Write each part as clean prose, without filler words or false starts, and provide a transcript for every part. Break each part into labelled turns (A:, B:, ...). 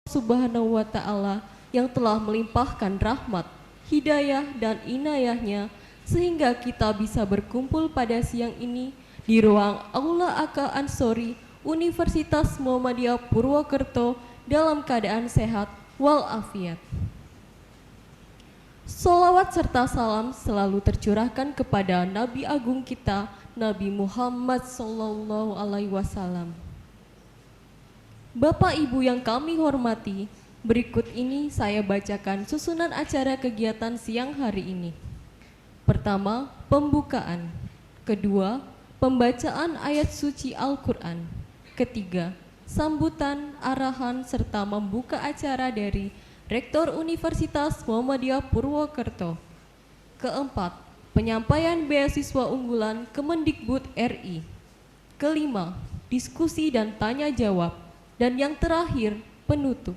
A: Subhanahu wa Ta'ala yang telah melimpahkan rahmat, hidayah, dan inayahnya sehingga kita bisa berkumpul pada siang ini di ruang Aula AK Ansori Universitas Muhammadiyah Purwokerto dalam keadaan sehat walafiat. Salawat serta salam selalu tercurahkan kepada Nabi Agung kita, Nabi Muhammad SAW. Bapak Ibu yang kami hormati, berikut ini saya bacakan susunan acara kegiatan siang hari ini. Pertama, pembukaan. Kedua, pembacaan ayat suci Al-Quran. Ketiga, sambutan, arahan, serta membuka acara dari Rektor Universitas Muhammadiyah Purwokerto. Keempat, penyampaian beasiswa unggulan Kemendikbud RI. Kelima, diskusi dan tanya jawab. Dan yang terakhir, penutup.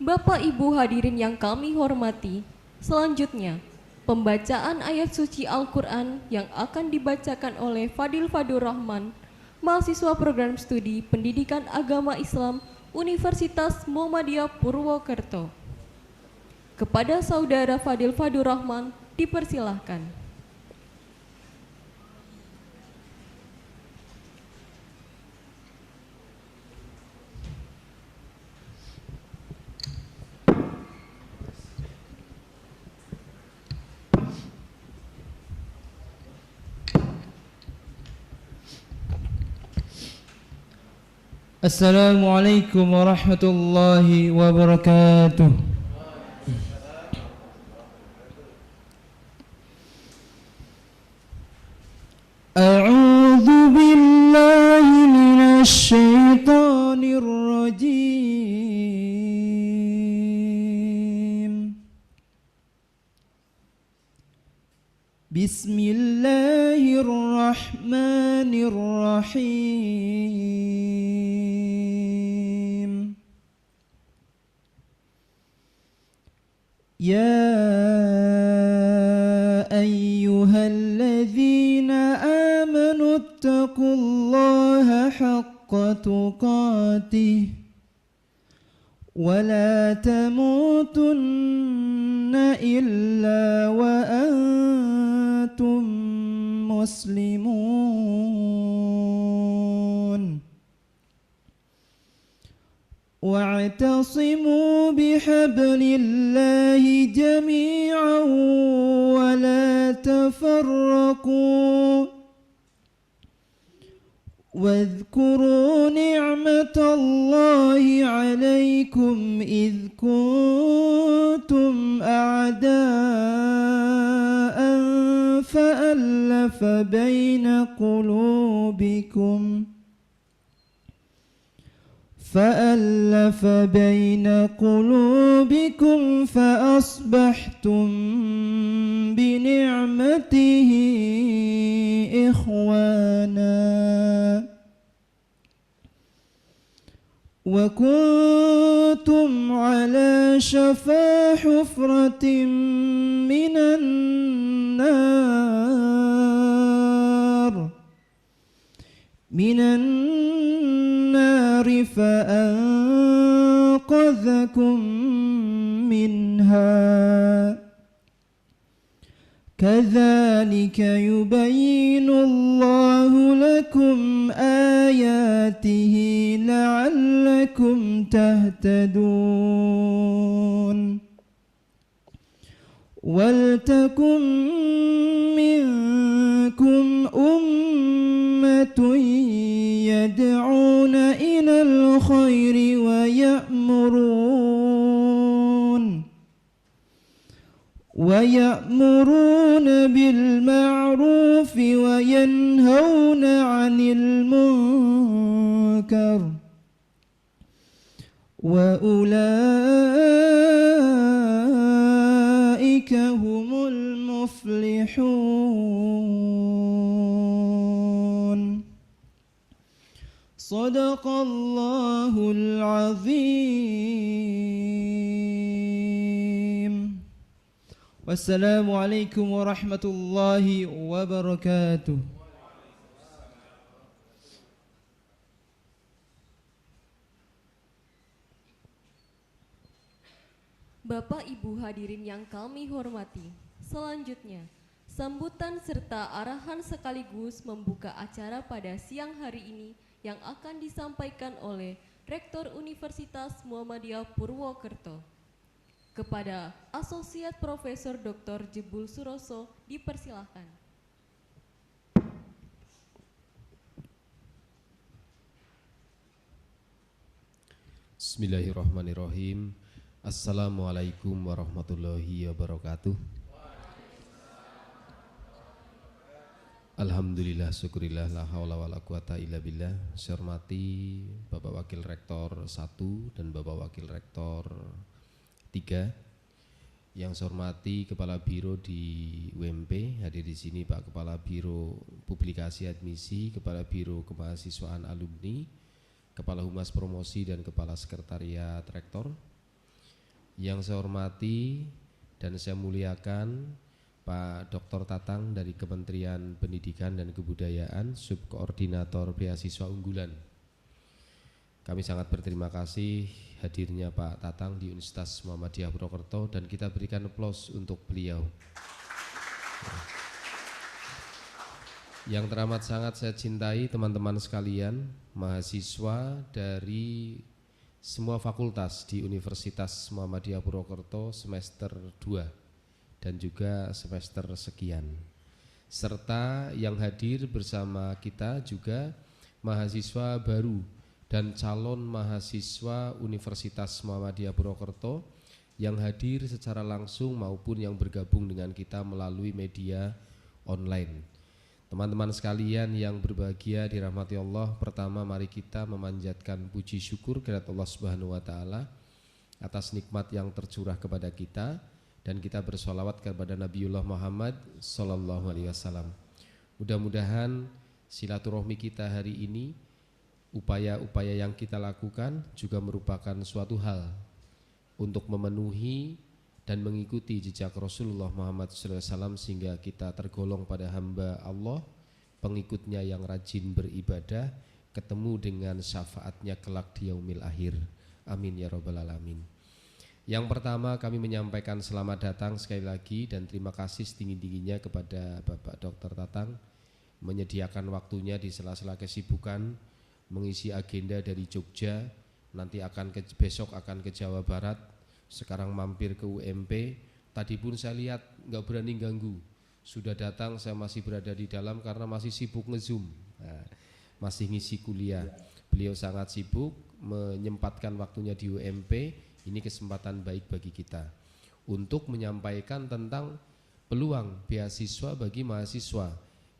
A: Bapak Ibu hadirin yang kami hormati, selanjutnya pembacaan ayat suci Al-Quran yang akan dibacakan oleh Fadil Fadur Rahman, mahasiswa program studi Pendidikan Agama Islam Universitas Muhammadiyah Purwokerto. Kepada Saudara Fadil Fadur Rahman, dipersilahkan.
B: Assalamualaikum warahmatullahi wabarakatuh. A'udzu billahi minasy syaithanir rajim. Bismillahirrahmanirrahim. Ya ayyuhalladzina amanu ittaqullaha haqqa tuqatih wa la tamutunna illa wa antum muslimun. Wa'tasimu bihablillahi jami'an wa la tafarraqu. واذكروا نعمة الله عليكم إذ كنتم أعداء فألف بين قلوبكم فأصبحتم بنعمته إخوانا وكنتم على شفا حفرة من النار فأنقذكم منها كذلك يبين الله لكم آياته لعلكم تهتدون ولتكن منكم أمة يدعون إلى الخير ويأمرون بالمعروف وينهون عن المنكر وأولئك هم المفلحون. صدق الله العظيم. Wassalamualaikum warahmatullahi wabarakatuh.
A: Bapak Ibu hadirin yang kami hormati, selanjutnya sambutan serta arahan sekaligus membuka acara pada siang hari ini yang akan disampaikan oleh Rektor Universitas Muhammadiyah Purwokerto. Kepada Asosiat Profesor Dr. Jebul Suroso dipersilahkan.
C: Bismillahirrahmanirrahim. Assalamualaikum warahmatullahi wabarakatuh. Alhamdulillah, syukurillah, la haula wala quwata illa billah. Saya hormati Bapak Wakil Rektor 1 dan Bapak Wakil Rektor 3. Yang saya hormati Kepala Biro di UMP, hadir di sini Pak Kepala Biro Publikasi Admisi, Kepala Biro Kemahasiswaan Alumni, Kepala Humas Promosi dan Kepala Sekretariat Rektor. Yang saya hormati dan saya muliakan Pak Dr. Tatang dari Kementerian Pendidikan dan Kebudayaan, Subkoordinator Beasiswa Unggulan. Kami sangat berterima kasih hadirnya Pak Tatang di Universitas Muhammadiyah Purwokerto dan kita berikan aplaus untuk beliau. Yang teramat sangat saya cintai teman-teman sekalian, mahasiswa dari semua fakultas di Universitas Muhammadiyah Purwokerto semester 2 dan juga semester sekian. Serta yang hadir bersama kita juga mahasiswa baru dan calon mahasiswa Universitas Muhammadiyah Purwokerto yang hadir secara langsung maupun yang bergabung dengan kita melalui media online. Teman-teman sekalian yang berbahagia dirahmati Allah, pertama mari kita memanjatkan puji syukur kepada Allah Subhanahu wa taala atas nikmat yang tercurah kepada kita dan kita bersolawat kepada Nabiullah Muhammad sallallahu alaihi wasallam. Mudah-mudahan silaturahmi kita hari ini, upaya-upaya yang kita lakukan juga merupakan suatu hal untuk memenuhi dan mengikuti jejak Rasulullah Muhammad SAW sehingga kita tergolong pada hamba Allah, pengikutnya yang rajin beribadah, ketemu dengan syafaatnya kelak di yaumil akhir. Amin ya rabbal alamin. Yang pertama kami menyampaikan selamat datang sekali lagi dan terima kasih setinggi-tingginya kepada Bapak Dr. Tatang menyediakan waktunya di sela-sela kesibukan mengisi agenda dari Jogja, nanti besok akan ke Jawa Barat. Sekarang mampir ke UMP, tadi pun saya lihat nggak berani ganggu. Sudah datang saya masih berada di dalam karena masih sibuk nge-zoom, masih ngisi kuliah. Beliau sangat sibuk menyempatkan waktunya di UMP. Ini kesempatan baik bagi kita untuk menyampaikan tentang peluang beasiswa bagi mahasiswa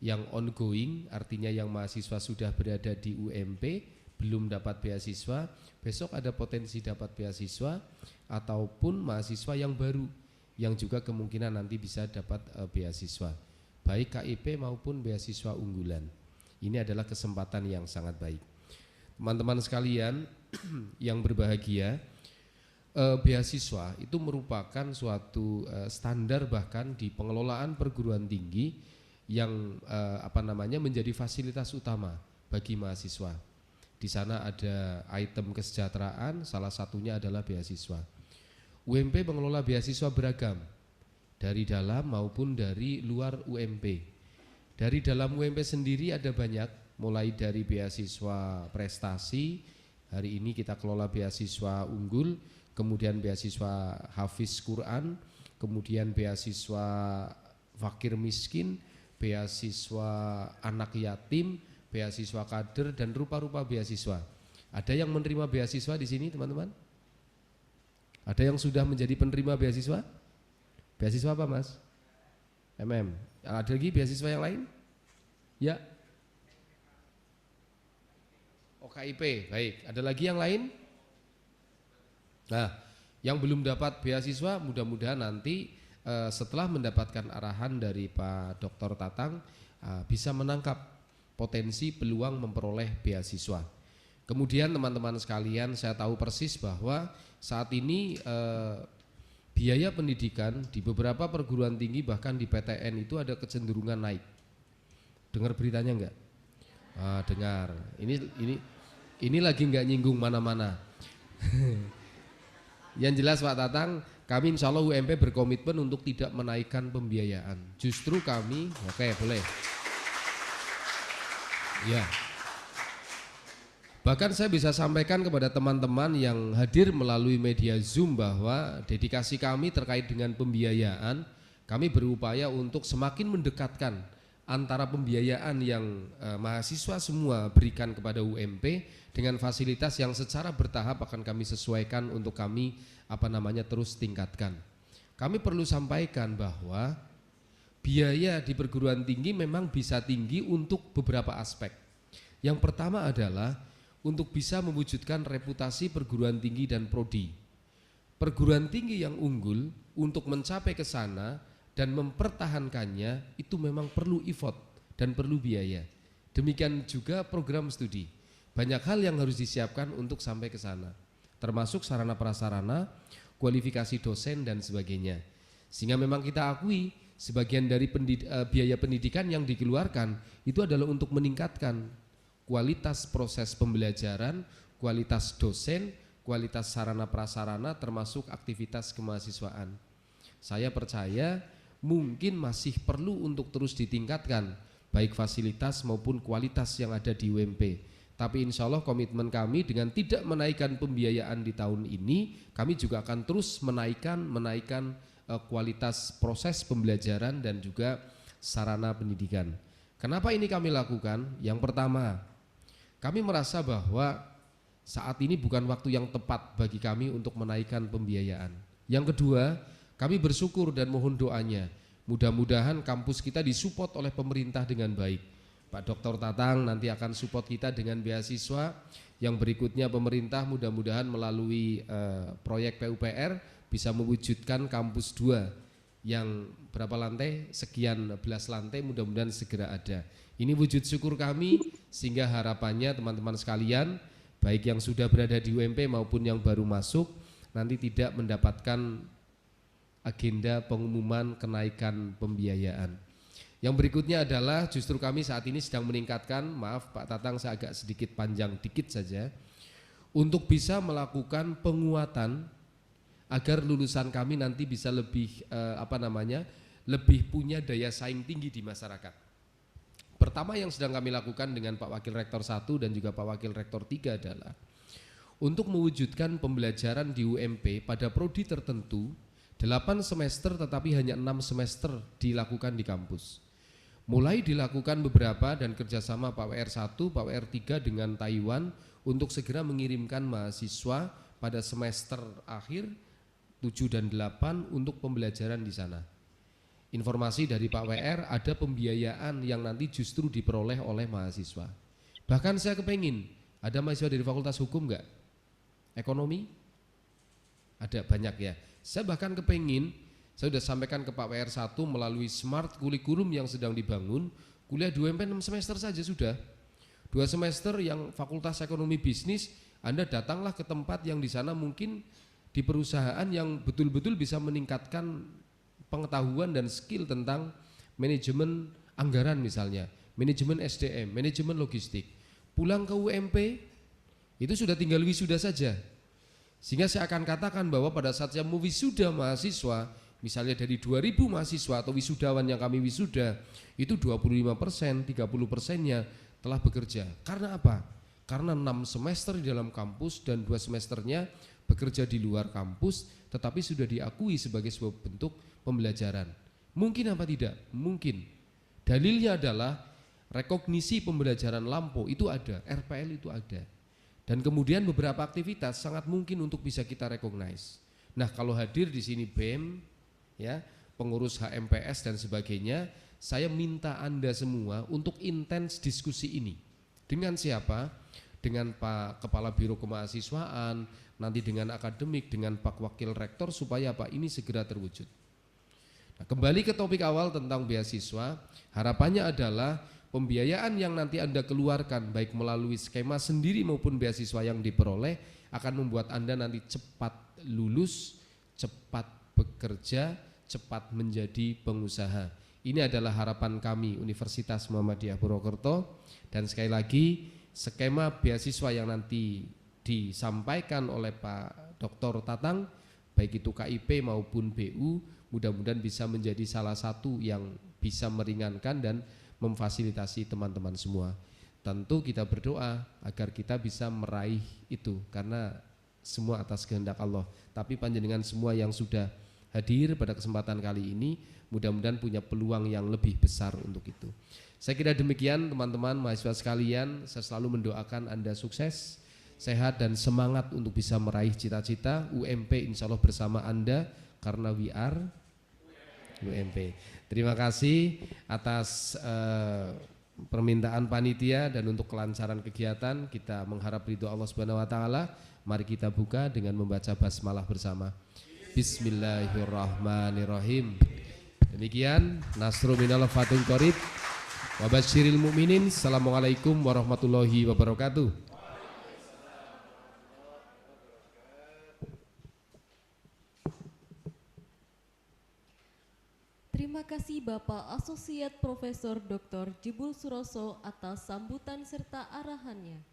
C: yang ongoing, artinya yang mahasiswa sudah berada di UMP belum dapat beasiswa, besok ada potensi dapat beasiswa, ataupun mahasiswa yang baru yang juga kemungkinan nanti bisa dapat beasiswa, baik KIP maupun beasiswa unggulan. Ini adalah kesempatan yang sangat baik. Teman-teman sekalian yang berbahagia, beasiswa itu merupakan suatu standar bahkan di pengelolaan perguruan tinggi yang menjadi fasilitas utama bagi mahasiswa. Di sana ada item kesejahteraan, salah satunya adalah beasiswa. UMP mengelola beasiswa beragam, dari dalam maupun dari luar UMP. Dari dalam UMP sendiri ada banyak, mulai dari beasiswa prestasi, hari ini kita kelola beasiswa unggul, kemudian beasiswa hafiz Quran, kemudian beasiswa fakir miskin, beasiswa anak yatim, beasiswa kader dan rupa-rupa beasiswa. Ada yang menerima beasiswa di sini, teman-teman? Ada yang sudah menjadi penerima beasiswa? Beasiswa apa, Mas? MM. Ada lagi beasiswa yang lain? Ya. KIP, baik. Ada lagi yang lain? Nah, yang belum dapat beasiswa mudah-mudahan nanti setelah mendapatkan arahan dari Pak Dr. Tatang bisa menangkap potensi peluang memperoleh beasiswa. Kemudian teman-teman sekalian, saya tahu persis bahwa saat ini biaya pendidikan di beberapa perguruan tinggi bahkan di PTN itu ada kecenderungan naik. Dengar beritanya enggak? Dengar. Ini lagi enggak nyinggung mana-mana. Yang jelas Pak Tatang kami insya Allah UMP berkomitmen untuk tidak menaikkan pembiayaan. Justru kami, oke boleh. Ya. Bahkan saya bisa sampaikan kepada teman-teman yang hadir melalui media Zoom bahwa dedikasi kami terkait dengan pembiayaan, kami berupaya untuk semakin mendekatkan antara pembiayaan yang mahasiswa semua berikan kepada UMP dengan fasilitas yang secara bertahap akan kami sesuaikan untuk kami terus tingkatkan. Kami perlu sampaikan bahwa biaya di perguruan tinggi memang bisa tinggi untuk beberapa aspek. Yang pertama adalah untuk bisa mewujudkan reputasi perguruan tinggi dan prodi. Perguruan tinggi yang unggul untuk mencapai ke sana dan mempertahankannya itu memang perlu effort dan perlu biaya. Demikian juga program studi. Banyak hal yang harus disiapkan untuk sampai ke sana, termasuk sarana prasarana, kualifikasi dosen dan sebagainya. Sehingga memang kita akui sebagian dari biaya pendidikan yang dikeluarkan itu adalah untuk meningkatkan kualitas proses pembelajaran, kualitas dosen, kualitas sarana prasarana termasuk aktivitas kemahasiswaan. Saya percaya mungkin masih perlu untuk terus ditingkatkan baik fasilitas maupun kualitas yang ada di UMP. Tapi insya Allah komitmen kami dengan tidak menaikkan pembiayaan di tahun ini, kami juga akan terus menaikkan kualitas proses pembelajaran dan juga sarana pendidikan. Kenapa ini kami lakukan? Yang pertama, kami merasa bahwa saat ini bukan waktu yang tepat bagi kami untuk menaikkan pembiayaan. Yang kedua, kami bersyukur dan mohon doanya, mudah-mudahan kampus kita disupport oleh pemerintah dengan baik. Pak Dr. Tatang nanti akan support kita dengan beasiswa. Yang berikutnya pemerintah mudah-mudahan melalui proyek PUPR bisa mewujudkan kampus 2 yang berapa lantai, sekian belas lantai, mudah-mudahan segera ada. Ini wujud syukur kami sehingga harapannya teman-teman sekalian baik yang sudah berada di UMP maupun yang baru masuk nanti tidak mendapatkan agenda pengumuman kenaikan pembiayaan. Yang berikutnya adalah justru kami saat ini sedang meningkatkan, maaf Pak Tatang saya agak sedikit panjang dikit saja, untuk bisa melakukan penguatan agar lulusan kami nanti bisa lebih lebih punya daya saing tinggi di masyarakat. Pertama yang sedang kami lakukan dengan Pak Wakil Rektor 1 dan juga Pak Wakil Rektor 3 adalah untuk mewujudkan pembelajaran di UMP pada prodi tertentu 8 semester tetapi hanya 6 semester dilakukan di kampus. Mulai dilakukan beberapa dan kerjasama Pak WR1, Pak WR3 dengan Taiwan untuk segera mengirimkan mahasiswa pada semester akhir 7 dan 8 untuk pembelajaran di sana. Informasi dari Pak WR ada pembiayaan yang nanti justru diperoleh oleh mahasiswa. Bahkan saya kepengin ada mahasiswa dari Fakultas Hukum enggak? Ekonomi? Ada banyak ya. Saya bahkan kepengin, saya sudah sampaikan ke Pak WR1 melalui smart kurikulum yang sedang dibangun, kuliah 2 MP 6 semester saja sudah. 2 semester yang Fakultas Ekonomi Bisnis, Anda datanglah ke tempat yang di sana mungkin di perusahaan yang betul-betul bisa meningkatkan pengetahuan dan skill tentang manajemen anggaran misalnya, manajemen SDM, manajemen logistik. Pulang ke UMP itu sudah tinggal wisuda saja. Sehingga saya akan katakan bahwa pada saat saya mau wisuda mahasiswa, misalnya dari 2000 mahasiswa atau wisudawan yang kami wisuda, itu 25%, 30%-nya telah bekerja. Karena apa? Karena 6 semester di dalam kampus dan 2 semesternya bekerja di luar kampus, tetapi sudah diakui sebagai sebuah bentuk pembelajaran. Mungkin apa tidak? Mungkin. Dalilnya adalah rekognisi pembelajaran lampau itu ada, RPL itu ada. Dan kemudian beberapa aktivitas sangat mungkin untuk bisa kita recognize. Nah, kalau hadir di sini BEM, ya, pengurus HMPS dan sebagainya, saya minta Anda semua untuk intens diskusi ini. Dengan siapa? Dengan Pak Kepala Biro Kemahasiswaan, nanti dengan akademik, dengan Pak Wakil Rektor supaya Pak ini segera terwujud. Nah, kembali ke topik awal tentang beasiswa, harapannya adalah pembiayaan yang nanti Anda keluarkan baik melalui skema sendiri maupun beasiswa yang diperoleh akan membuat Anda nanti cepat lulus, cepat bekerja, cepat menjadi pengusaha. Ini adalah harapan kami Universitas Muhammadiyah Purwokerto, dan sekali lagi skema beasiswa yang nanti disampaikan oleh Pak Dr. Tatang baik itu KIP maupun BU, mudah-mudahan bisa menjadi salah satu yang bisa meringankan dan memfasilitasi teman-teman semua. Tentu kita berdoa agar kita bisa meraih itu, karena semua atas kehendak Allah. Tapi panjenengan semua yang sudah hadir pada kesempatan kali ini, mudah-mudahan punya peluang yang lebih besar untuk itu. Saya kira demikian teman-teman mahasiswa sekalian, saya selalu mendoakan Anda sukses, sehat dan semangat untuk bisa meraih cita-cita. UMP insya Allah bersama Anda, karena we are UMP. Terima kasih atas permintaan panitia, dan untuk kelancaran kegiatan kita mengharap ridho Allah Subhanahu wa taala. Mari kita buka dengan membaca basmalah bersama. Bismillahirrahmanirrahim. Demikian nasru minal fatul qarib wa basyiril mu'minin. Assalamualaikum warahmatullahi wabarakatuh.
A: Terima kasih Bapak Asosiat Profesor Dr. Jebul Suroso atas sambutan serta arahannya.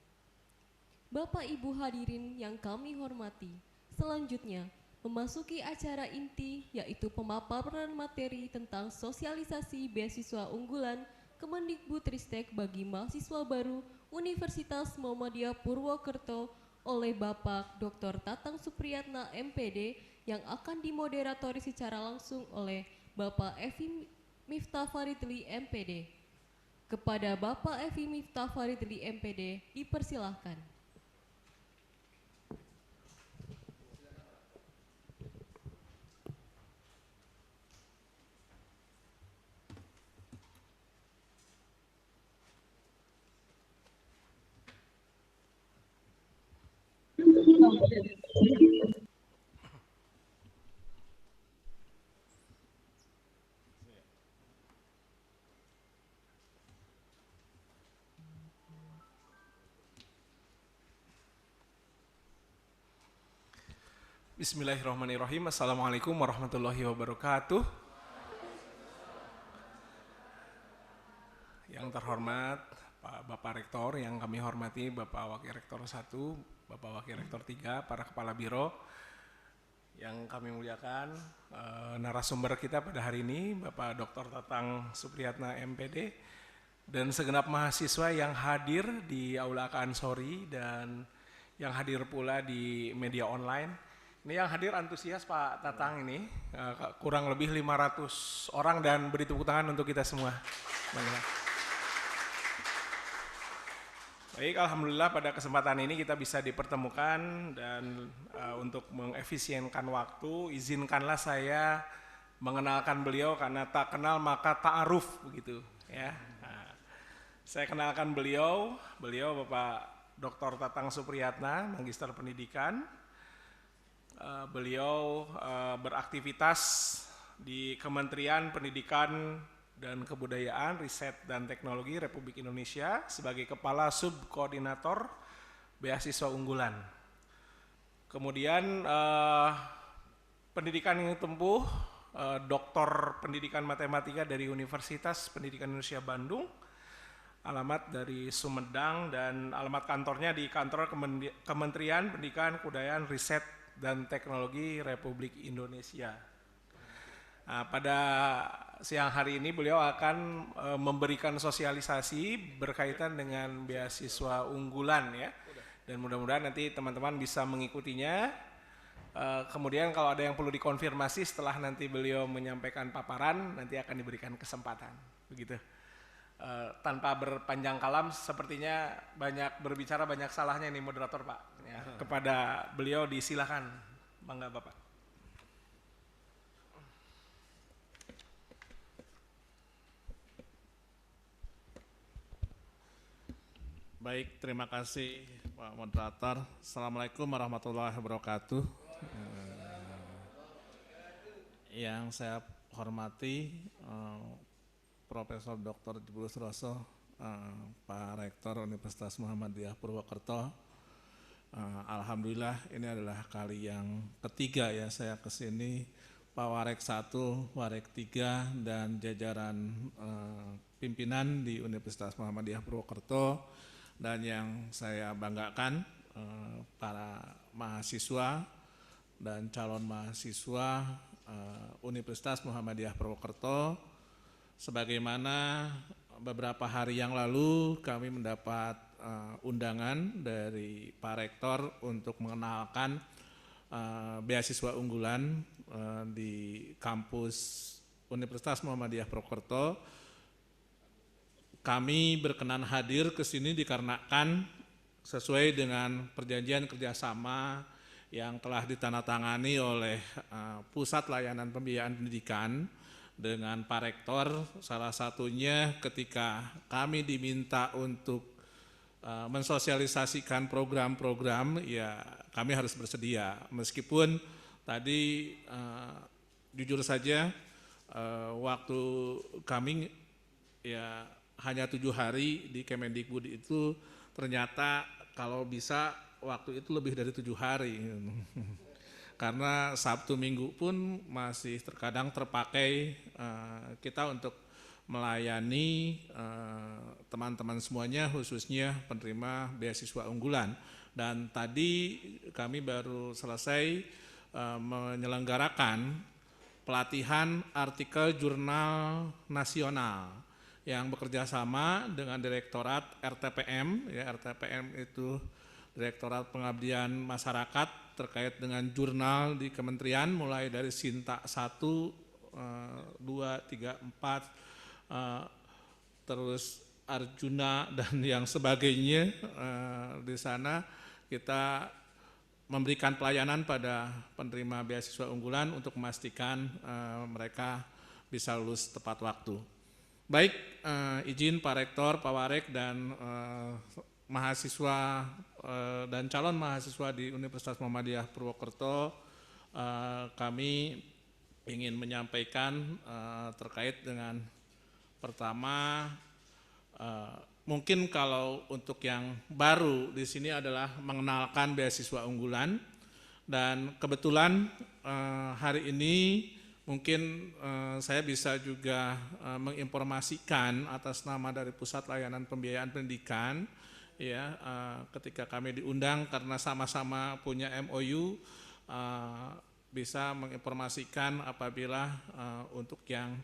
A: Bapak Ibu hadirin yang kami hormati, selanjutnya memasuki acara inti, yaitu pemaparan materi tentang sosialisasi beasiswa unggulan Kemendikbudristek bagi mahasiswa baru Universitas Muhammadiyah Purwokerto oleh Bapak Dr. Tatang Supriyatna MPD, yang akan dimoderatori secara langsung oleh Bapak Evi Miftah Faridli MPD. Kepada Bapak Evi Miftah Faridli MPD dipersilahkan.
D: Bismillahirrahmanirrahim. Assalamualaikum warahmatullahi wabarakatuh. Yang terhormat Pak Bapak Rektor, yang kami hormati Bapak Wakil Rektor 1, Bapak Wakil Rektor 3, para Kepala Biro, yang kami muliakan, narasumber kita pada hari ini Bapak Dr. Tatang Supriyatna MPD, dan segenap mahasiswa yang hadir di Aula Ansori dan yang hadir pula di media online. Ini yang hadir antusias Pak Tatang ini, kurang lebih 500 orang, dan beri tepuk tangan untuk kita semua. Baik, alhamdulillah pada kesempatan ini kita bisa dipertemukan, dan untuk mengefisienkan waktu, izinkanlah saya mengenalkan beliau, karena tak kenal maka ta'aruf begitu ya. Nah, saya kenalkan beliau Bapak Dr. Tatang Supriyatna, Magister Pendidikan. Beliau beraktivitas di Kementerian Pendidikan dan Kebudayaan, Riset dan Teknologi Republik Indonesia sebagai Kepala Subkoordinator Beasiswa Unggulan. Kemudian pendidikan yang ditempuh, Doktor Pendidikan Matematika dari Universitas Pendidikan Indonesia Bandung, alamat dari Sumedang, dan alamat kantornya di kantor Kementerian Pendidikan, Kebudayaan, Riset dan Teknologi Republik Indonesia. Nah, pada siang hari ini beliau akan memberikan sosialisasi berkaitan dengan beasiswa unggulan ya, dan mudah-mudahan nanti teman-teman bisa mengikutinya. Kemudian kalau ada yang perlu dikonfirmasi setelah nanti beliau menyampaikan paparan, nanti akan diberikan kesempatan begitu. Tanpa berpanjang kalam, sepertinya banyak berbicara banyak salahnya nih moderator Pak ya. Kepada beliau disilakan, bangga Bapak.
E: Baik, terima kasih Pak Moderator. Assalamualaikum warahmatullahi wabarakatuh. Yang saya hormati Profesor Dr. Jebul Suroso, Pak Rektor Universitas Muhammadiyah Purwokerto. Alhamdulillah ini adalah kali yang ketiga ya saya kesini. Pak Warek 1, Warek 3, dan jajaran pimpinan di Universitas Muhammadiyah Purwokerto, dan yang saya banggakan para mahasiswa dan calon mahasiswa Universitas Muhammadiyah Purwokerto. Sebagaimana beberapa hari yang lalu kami mendapat undangan dari Pak Rektor untuk mengenalkan beasiswa unggulan di kampus Universitas Muhammadiyah Purwokerto. Kami berkenan hadir ke sini dikarenakan sesuai dengan perjanjian kerjasama yang telah ditandatangani oleh Pusat Layanan Pembiayaan Pendidikan dengan Pak Rektor. Salah satunya ketika kami diminta untuk mensosialisasikan program-program, ya kami harus bersedia. Meskipun tadi jujur saja waktu kami ya hanya 7 hari di Kemendikbud itu, ternyata kalau bisa waktu itu lebih dari 7 hari. Karena Sabtu Minggu pun masih terkadang terpakai kita untuk melayani teman-teman semuanya, khususnya penerima beasiswa unggulan. Dan tadi kami baru selesai menyelenggarakan pelatihan artikel jurnal nasional yang bekerja sama dengan Direktorat RTPM, ya RTPM itu Direktorat Pengabdian Masyarakat terkait dengan jurnal di kementerian, mulai dari Sinta 1, 2, 3, 4, terus Arjuna dan yang sebagainya. Di sana kita memberikan pelayanan pada penerima beasiswa unggulan untuk memastikan mereka bisa lulus tepat waktu. Baik, izin Pak Rektor, Pak Warek, dan mahasiswa dan calon mahasiswa di Universitas Muhammadiyah Purwokerto, kami ingin menyampaikan terkait dengan pertama, mungkin kalau untuk yang baru di sini adalah mengenalkan beasiswa unggulan, dan kebetulan hari ini mungkin saya bisa juga menginformasikan atas nama dari Pusat Layanan Pembiayaan Pendidikan, ya ketika kami diundang karena sama-sama punya MOU, bisa menginformasikan apabila untuk yang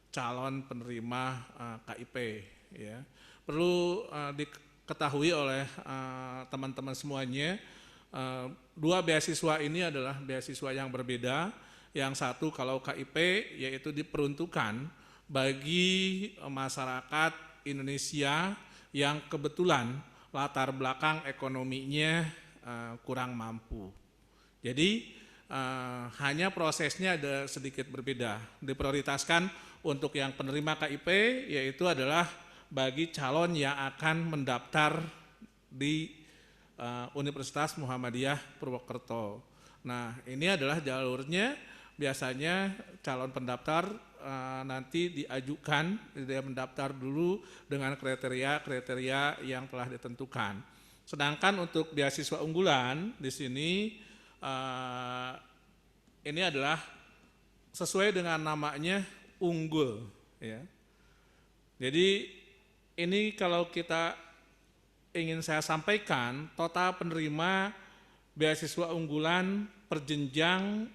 E: calon penerima KIP, ya perlu diketahui oleh teman-teman semuanya, 2 beasiswa ini adalah beasiswa yang berbeda. Yang satu kalau KIP yaitu diperuntukkan bagi masyarakat Indonesia yang kebetulan latar belakang ekonominya kurang mampu. Jadi hanya prosesnya ada sedikit berbeda. Diprioritaskan untuk yang penerima KIP yaitu adalah bagi calon yang akan mendaftar di Universitas Muhammadiyah Purwokerto. Nah, ini adalah jalurnya. Biasanya calon pendaftar nanti diajukan, dia mendaftar dulu dengan kriteria yang telah ditentukan. Sedangkan untuk beasiswa unggulan di sini ini adalah sesuai dengan namanya unggul, ya. Jadi ini kalau kita ingin saya sampaikan, total penerima beasiswa unggulan perjenjang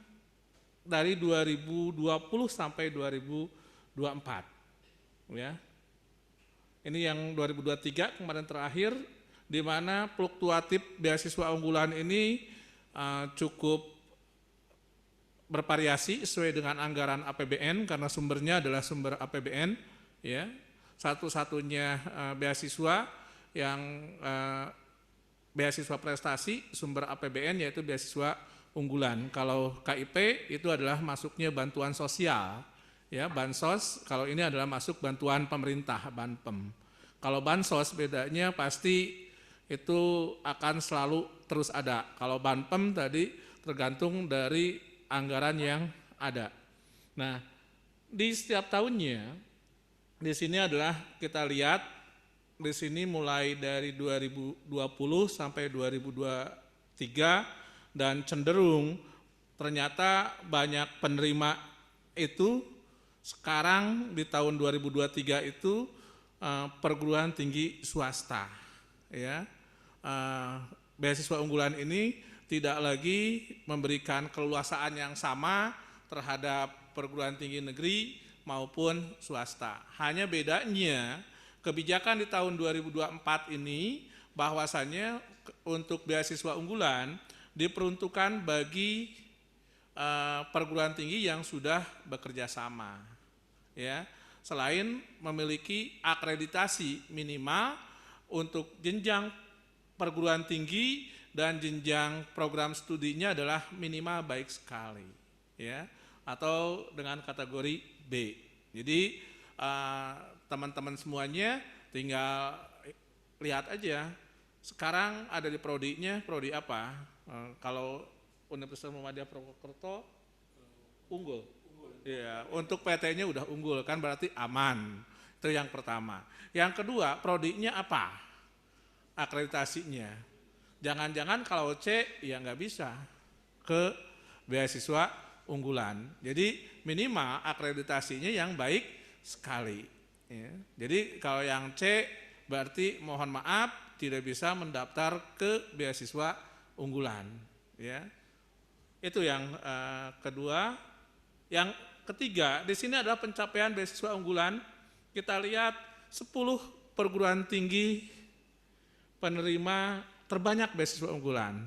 E: dari 2020 sampai 2024, ya. Ini yang 2023 kemarin terakhir, di mana fluktuatif beasiswa unggulan ini cukup bervariasi sesuai dengan anggaran APBN karena sumbernya adalah sumber APBN, ya. Satu-satunya beasiswa yang beasiswa prestasi sumber APBN yaitu beasiswa unggulan. Kalau KIP itu adalah masuknya bantuan sosial, ya bansos. Kalau ini adalah masuk bantuan pemerintah, Banpem. Kalau bansos bedanya pasti itu akan selalu terus ada. Kalau Banpem tadi tergantung dari anggaran yang ada. Nah, di setiap tahunnya di sini adalah kita lihat di sini mulai dari 2020 sampai 2023. Dan cenderung ternyata banyak penerima itu sekarang di tahun 2023 itu perguruan tinggi swasta, ya. Beasiswa unggulan ini tidak lagi memberikan keleluasaan yang sama terhadap perguruan tinggi negeri maupun swasta. Hanya bedanya kebijakan di tahun 2024 ini bahwasannya untuk beasiswa unggulan diperuntukkan bagi perguruan tinggi yang sudah bekerja sama, ya, selain memiliki akreditasi minimal untuk jenjang perguruan tinggi dan jenjang program studinya adalah minimal baik sekali, ya, atau dengan kategori B. Jadi teman-teman semuanya tinggal lihat aja sekarang ada di prodinya, prodi apa? Kalau Universitas Muhammadiyah Purwokerto unggul. Ya, untuk PT-nya udah unggul kan berarti aman. Itu yang pertama. Yang kedua, prodinya apa? Akreditasinya. Jangan-jangan kalau C ya nggak bisa ke beasiswa unggulan. Jadi minimal akreditasinya yang baik sekali. Ya. Jadi kalau yang C berarti mohon maaf tidak bisa mendaftar ke beasiswa unggulan. Ya. Itu yang kedua. Yang ketiga, di sini adalah pencapaian beasiswa unggulan. Kita lihat 10 perguruan tinggi penerima terbanyak beasiswa unggulan.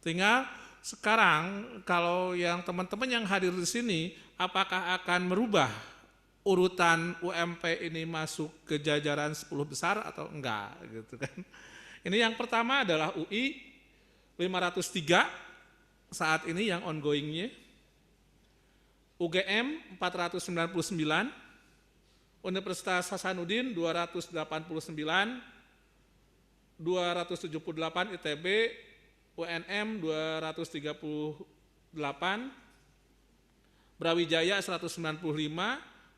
E: Tinggal sekarang kalau yang teman-teman yang hadir di sini, apakah akan merubah urutan UMP ini masuk ke jajaran 10 besar atau enggak gitu kan. Ini yang pertama adalah UI 503 saat ini yang ongoingnya, UGM 499, Universitas Hasanuddin 289, 278 ITB, UNM 238, Brawijaya 195,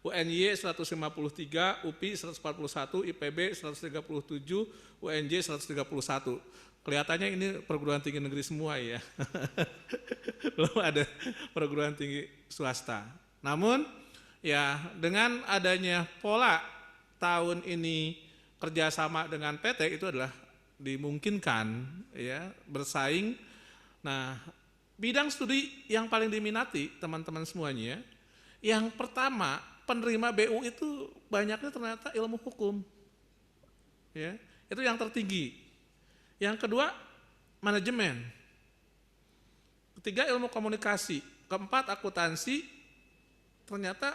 E: UNY 153, UPI 141, IPB 137, UNJ 131. Kelihatannya ini perguruan tinggi negeri semua ya. Belum ada perguruan tinggi swasta. Namun ya dengan adanya pola tahun ini kerjasama dengan PT itu adalah dimungkinkan ya bersaing. Nah, bidang studi yang paling diminati teman-teman semuanya, yang pertama penerima BU itu banyaknya ternyata ilmu hukum. Ya, itu yang tertinggi. Yang kedua, manajemen. Ketiga, ilmu komunikasi. Keempat, akuntansi. Ternyata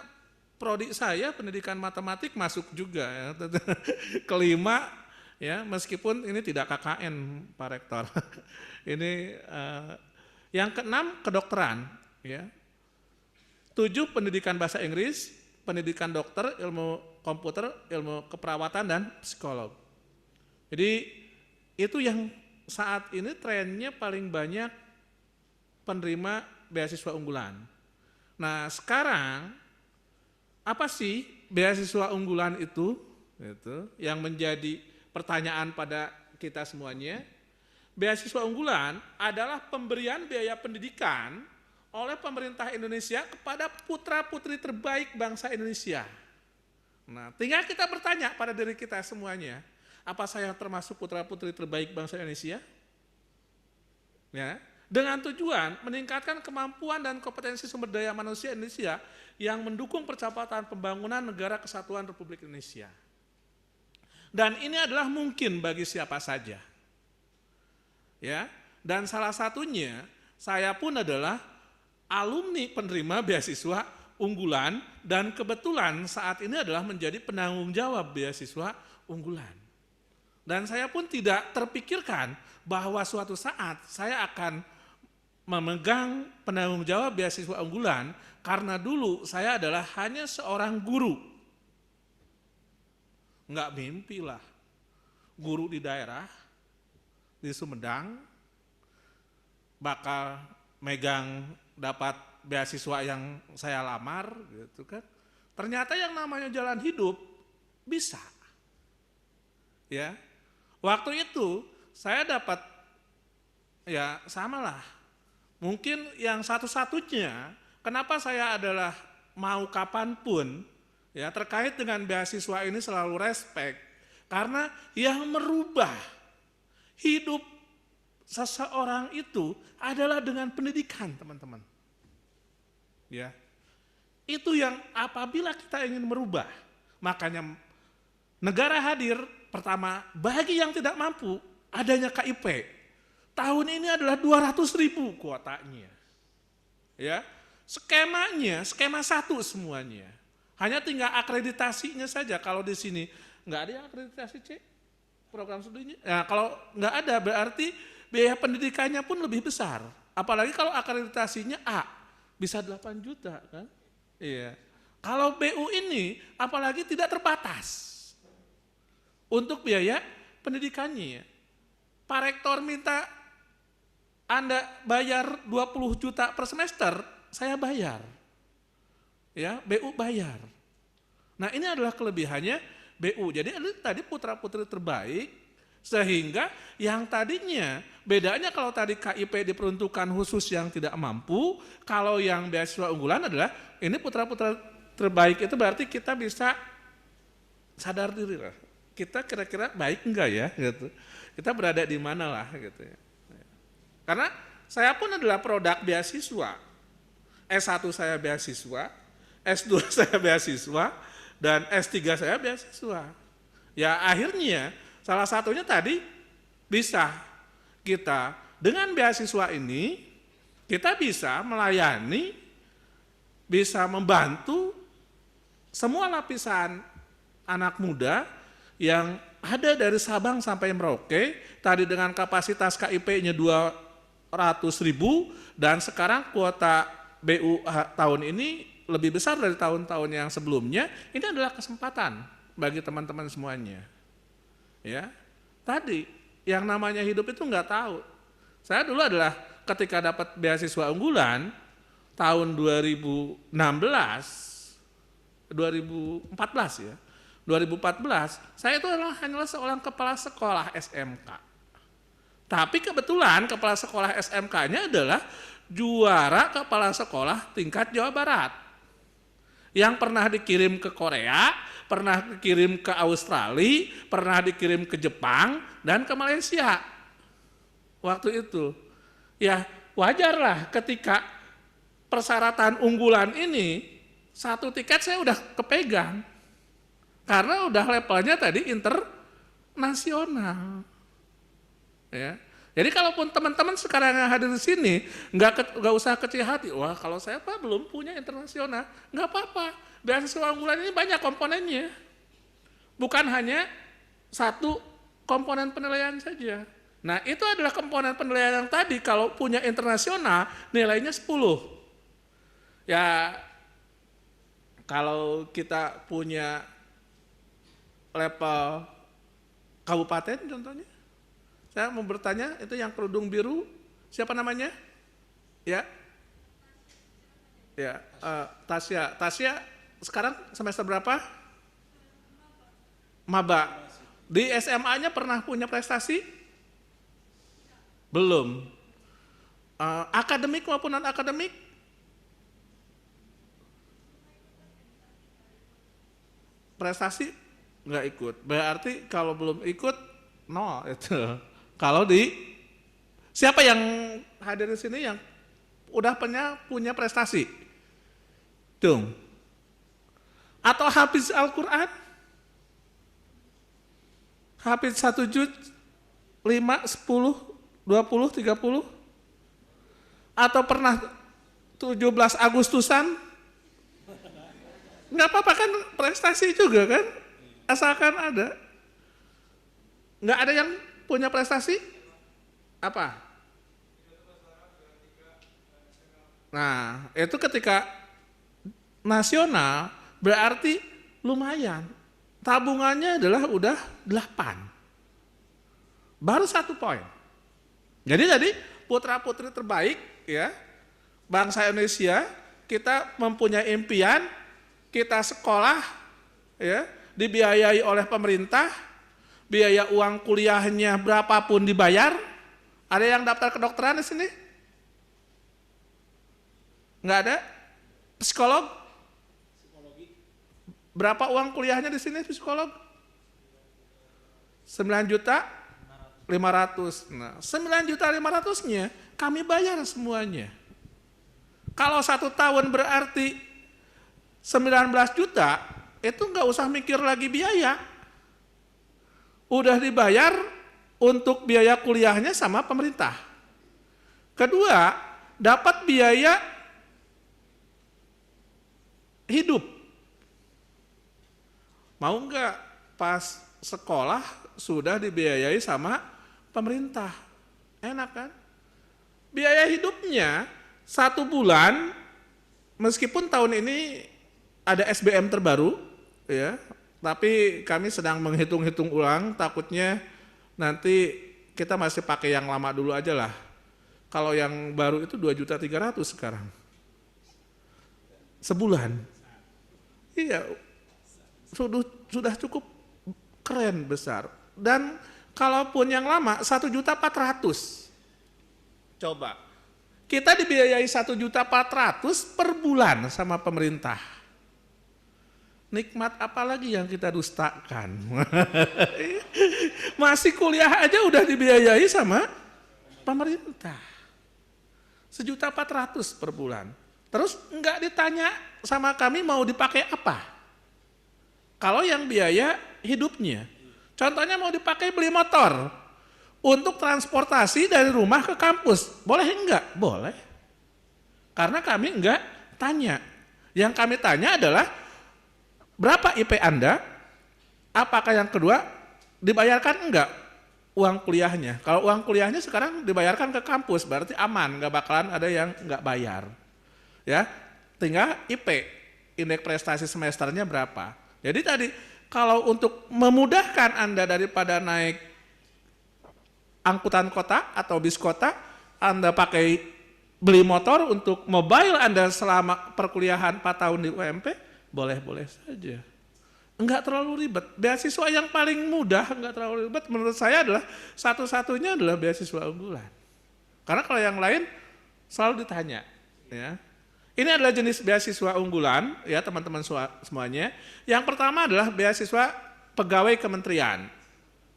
E: prodi saya pendidikan matematik masuk juga. Ya. Kelima, ya meskipun ini tidak KKN, Pak Rektor. Ini yang keenam, kedokteran. Ya. 7, pendidikan bahasa Inggris, pendidikan dokter, ilmu komputer, ilmu keperawatan, dan psikolog. Jadi itu yang saat ini trennya paling banyak penerima beasiswa unggulan. Nah sekarang apa sih beasiswa unggulan itu yang menjadi pertanyaan pada kita semuanya. Beasiswa unggulan adalah pemberian biaya pendidikan oleh pemerintah Indonesia kepada putra-putri terbaik bangsa Indonesia. Nah tinggal kita bertanya pada diri kita semuanya, apa saya termasuk putra-putri terbaik bangsa Indonesia? Ya, dengan tujuan meningkatkan kemampuan dan kompetensi sumber daya manusia Indonesia yang mendukung percepatan pembangunan negara kesatuan Republik Indonesia. Dan ini adalah mungkin bagi siapa saja. Ya, dan salah satunya saya pun adalah alumni penerima beasiswa unggulan dan kebetulan saat ini adalah menjadi penanggung jawab beasiswa unggulan. Dan saya pun tidak terpikirkan bahwa suatu saat saya akan memegang penanggung jawab beasiswa unggulan karena dulu saya adalah hanya seorang guru. Enggak mimpi lah, guru di daerah, di Sumedang, bakal megang dapat beasiswa yang saya lamar gitu kan. Ternyata yang namanya jalan hidup bisa. Ya. Waktu itu saya dapat ya samalah. Mungkin yang satu-satunya kenapa saya adalah mau kapanpun ya terkait dengan beasiswa ini selalu respect karena yang merubah hidup seseorang itu adalah dengan pendidikan, teman-teman. Ya. Itu yang apabila kita ingin merubah, makanya negara hadir pertama bagi yang tidak mampu adanya KIP. Tahun ini adalah 200.000 kuotanya. Ya. Skema 1 semuanya. Hanya tinggal akreditasinya saja. Kalau di sini nggak ada yang akreditasi C, program studinya. Nah, kalau nggak ada berarti biaya pendidikannya pun lebih besar. Apalagi kalau akreditasinya A, bisa 8 juta kan. Iya. Kalau BU ini apalagi tidak terbatas untuk biaya pendidikannya. Pak Rektor minta Anda bayar 20 juta per semester, saya bayar. Ya, BU bayar. Nah, ini adalah kelebihannya BU. Jadi tadi putra-putri terbaik, sehingga yang tadinya bedanya kalau tadi KIP diperuntukkan khusus yang tidak mampu, kalau yang beasiswa unggulan adalah ini putra-putra terbaik itu berarti kita bisa sadar diri lah. Kita kira-kira baik enggak ya gitu. Kita berada di mana lah gitu ya. Karena saya pun adalah produk beasiswa. S1 saya beasiswa, S2 saya beasiswa, dan S3 saya beasiswa. Ya akhirnya salah satunya tadi bisa kita dengan beasiswa ini kita bisa melayani, bisa membantu semua lapisan anak muda yang ada dari Sabang sampai Merauke, tadi dengan kapasitas KIP-nya 200.000 dan sekarang kuota BU tahun ini lebih besar dari tahun-tahun yang sebelumnya. Ini adalah kesempatan bagi teman-teman semuanya. Ya, tadi yang namanya hidup itu nggak tahu. Saya dulu adalah ketika dapat beasiswa unggulan tahun 2014 ya. 2014, saya itu hanyalah seorang kepala sekolah SMK. Tapi kebetulan kepala sekolah SMK-nya adalah juara kepala sekolah tingkat Jawa Barat. Yang pernah dikirim ke Korea, pernah dikirim ke Australia, pernah dikirim ke Jepang, dan ke Malaysia. Waktu itu. Ya wajarlah ketika persyaratan unggulan ini, satu tiket saya udah kepegang. Karena udah levelnya tadi internasional. Ya. Jadi kalaupun teman-teman sekarang yang hadir di sini nggak usah kecil hati. Wah, kalau saya Pak belum punya internasional, nggak apa-apa. Beasiswa unggulan ini banyak komponennya. Bukan hanya satu komponen penilaian saja. Nah, itu adalah komponen penilaian yang tadi kalau punya internasional nilainya 10. Ya kalau kita punya level kabupaten contohnya. Saya mau bertanya, itu yang kerudung biru, siapa namanya? Ya, ya, Tasya. Tasya sekarang semester berapa? Maba. Di SMA-nya pernah punya prestasi? Belum. Akademik maupun non-akademik? Prestasi? Nggak ikut. Berarti kalau belum ikut, no itu. Kalau siapa yang hadir di sini yang udah punya prestasi? Dong. Atau hafiz Al-Quran? Hafiz 1 juz, 5, 10, 20, 30? Atau pernah 17 Agustusan? Nggak apa-apa kan prestasi juga kan? Asalkan ada. Nggak ada yang punya prestasi? Apa? Nah, itu ketika nasional berarti lumayan. Tabungannya adalah udah 8. Baru 1 poin. Jadi tadi putra-putri terbaik ya bangsa Indonesia, kita mempunyai impian, kita sekolah ya, dibiayai oleh pemerintah, biaya uang kuliahnya berapapun dibayar. Ada yang daftar kedokteran di sini? Nggak ada? Psikolog? Berapa uang kuliahnya di sini psikolog? 9 juta? 500. Nah, 9.500.000-nya kami bayar semuanya. Kalau 1 tahun berarti 19 juta, itu nggak usah mikir lagi biaya. Udah dibayar untuk biaya kuliahnya sama pemerintah. Kedua, dapat biaya hidup. Mau nggak pas sekolah sudah dibiayai sama pemerintah? Enak kan? Biaya hidupnya 1 bulan, meskipun tahun ini ada SBM terbaru, ya, tapi kami sedang menghitung-hitung ulang, takutnya nanti kita masih pakai yang lama dulu aja lah. Kalau yang baru itu 2.300.000 sekarang. Sebulan. Iya, sudah cukup keren, besar. Dan kalaupun yang lama 1.400.000. Coba, kita dibiayai 1.400.000 per bulan sama pemerintah. Nikmat apa lagi yang kita dustakan? Masih kuliah aja udah dibiayai sama pemerintah. 1.400.000 per bulan. Terus enggak ditanya sama kami mau dipakai apa. Kalau yang biaya hidupnya. Contohnya mau dipakai beli motor. Untuk transportasi dari rumah ke kampus. Boleh enggak? Boleh. Karena kami enggak tanya. Yang kami tanya adalah berapa IP Anda? Apakah yang kedua dibayarkan enggak uang kuliahnya? Kalau uang kuliahnya sekarang dibayarkan ke kampus, berarti aman, enggak bakalan ada yang enggak bayar. Ya, tinggal IP, indeks prestasi semesternya berapa. Jadi tadi kalau untuk memudahkan Anda daripada naik angkutan kota atau bis kota, Anda pakai beli motor untuk mobile Anda selama perkuliahan 4 tahun di UMP, boleh-boleh saja. Enggak terlalu ribet. Beasiswa yang paling mudah, enggak terlalu ribet menurut saya adalah satu-satunya adalah beasiswa unggulan. Karena kalau yang lain selalu ditanya, ya. Ini adalah jenis beasiswa unggulan, ya teman-teman semuanya. Yang pertama adalah beasiswa pegawai kementerian.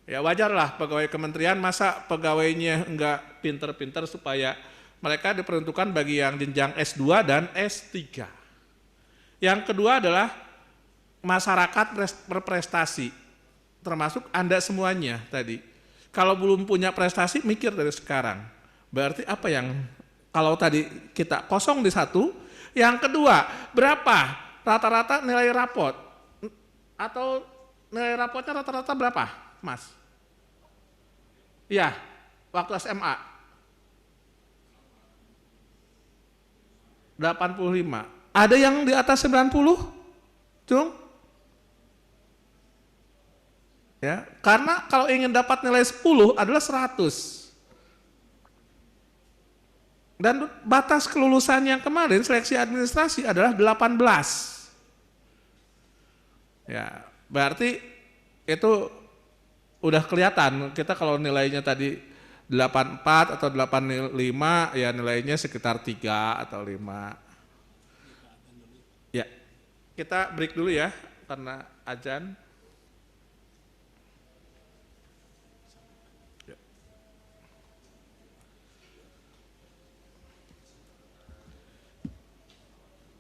E: Ya wajarlah pegawai kementerian, masa pegawainya enggak pinter-pinter supaya mereka diperuntukkan bagi yang jenjang S2 dan S3. Yang kedua adalah masyarakat berprestasi, termasuk Anda semuanya tadi. Kalau belum punya prestasi, mikir dari sekarang. Berarti apa yang, kalau tadi kita kosong di 1, yang kedua, berapa rata-rata nilai rapot? Atau nilai rapotnya rata-rata berapa, Mas? Ya, waktu SMA. 85. Ada yang di atas 90? Cung? Ya, karena kalau ingin dapat nilai 10 adalah 100. Dan batas kelulusan yang kemarin seleksi administrasi adalah 18. Ya, berarti itu udah kelihatan. Kita kalau nilainya tadi 84 atau 85, ya nilainya sekitar 3 atau 5. Ya, kita break dulu ya karena azan.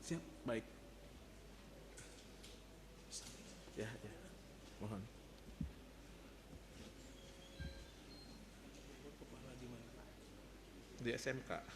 E: Siap, baik. Ya, mohon. Di SMK.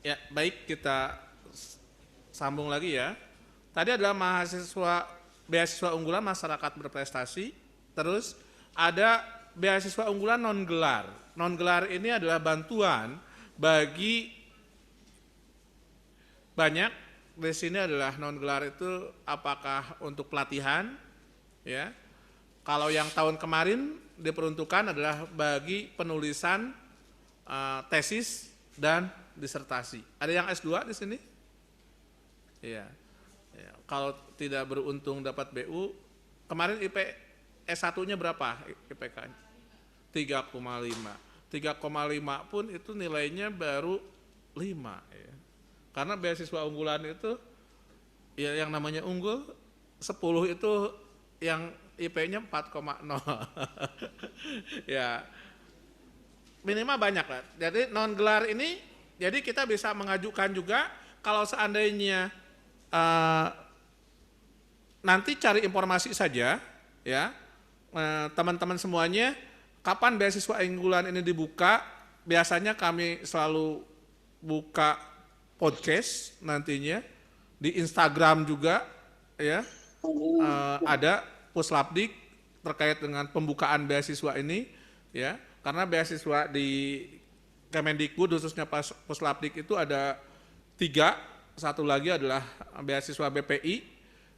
E: Ya, baik, kita sambung lagi ya. Tadi adalah beasiswa unggulan masyarakat berprestasi, terus ada beasiswa unggulan non gelar. Non gelar ini adalah bantuan bagi banyak di sini adalah non gelar itu apakah untuk pelatihan, ya. Kalau yang tahun kemarin diperuntukkan adalah bagi penulisan tesis dan disertasi. Ada yang S2 di sini? Iya. Ya, kalau tidak beruntung dapat BU, kemarin IP S1-nya berapa IPK-nya? 3,5. 3,5 pun itu nilainya baru 5 ya. Karena beasiswa unggulan itu ya yang namanya unggul 10 itu yang IP-nya 4,0. Ya. Minimal banyak lah. Jadi non gelar ini jadi kita bisa mengajukan juga kalau seandainya nanti cari informasi saja ya teman-teman semuanya kapan beasiswa unggulan ini dibuka. Biasanya kami selalu buka podcast nantinya di Instagram juga ya ada Puslapdik terkait dengan pembukaan beasiswa ini ya karena beasiswa di Kemendikbud khususnya Puslapdik itu ada 3, satu lagi adalah beasiswa BPI.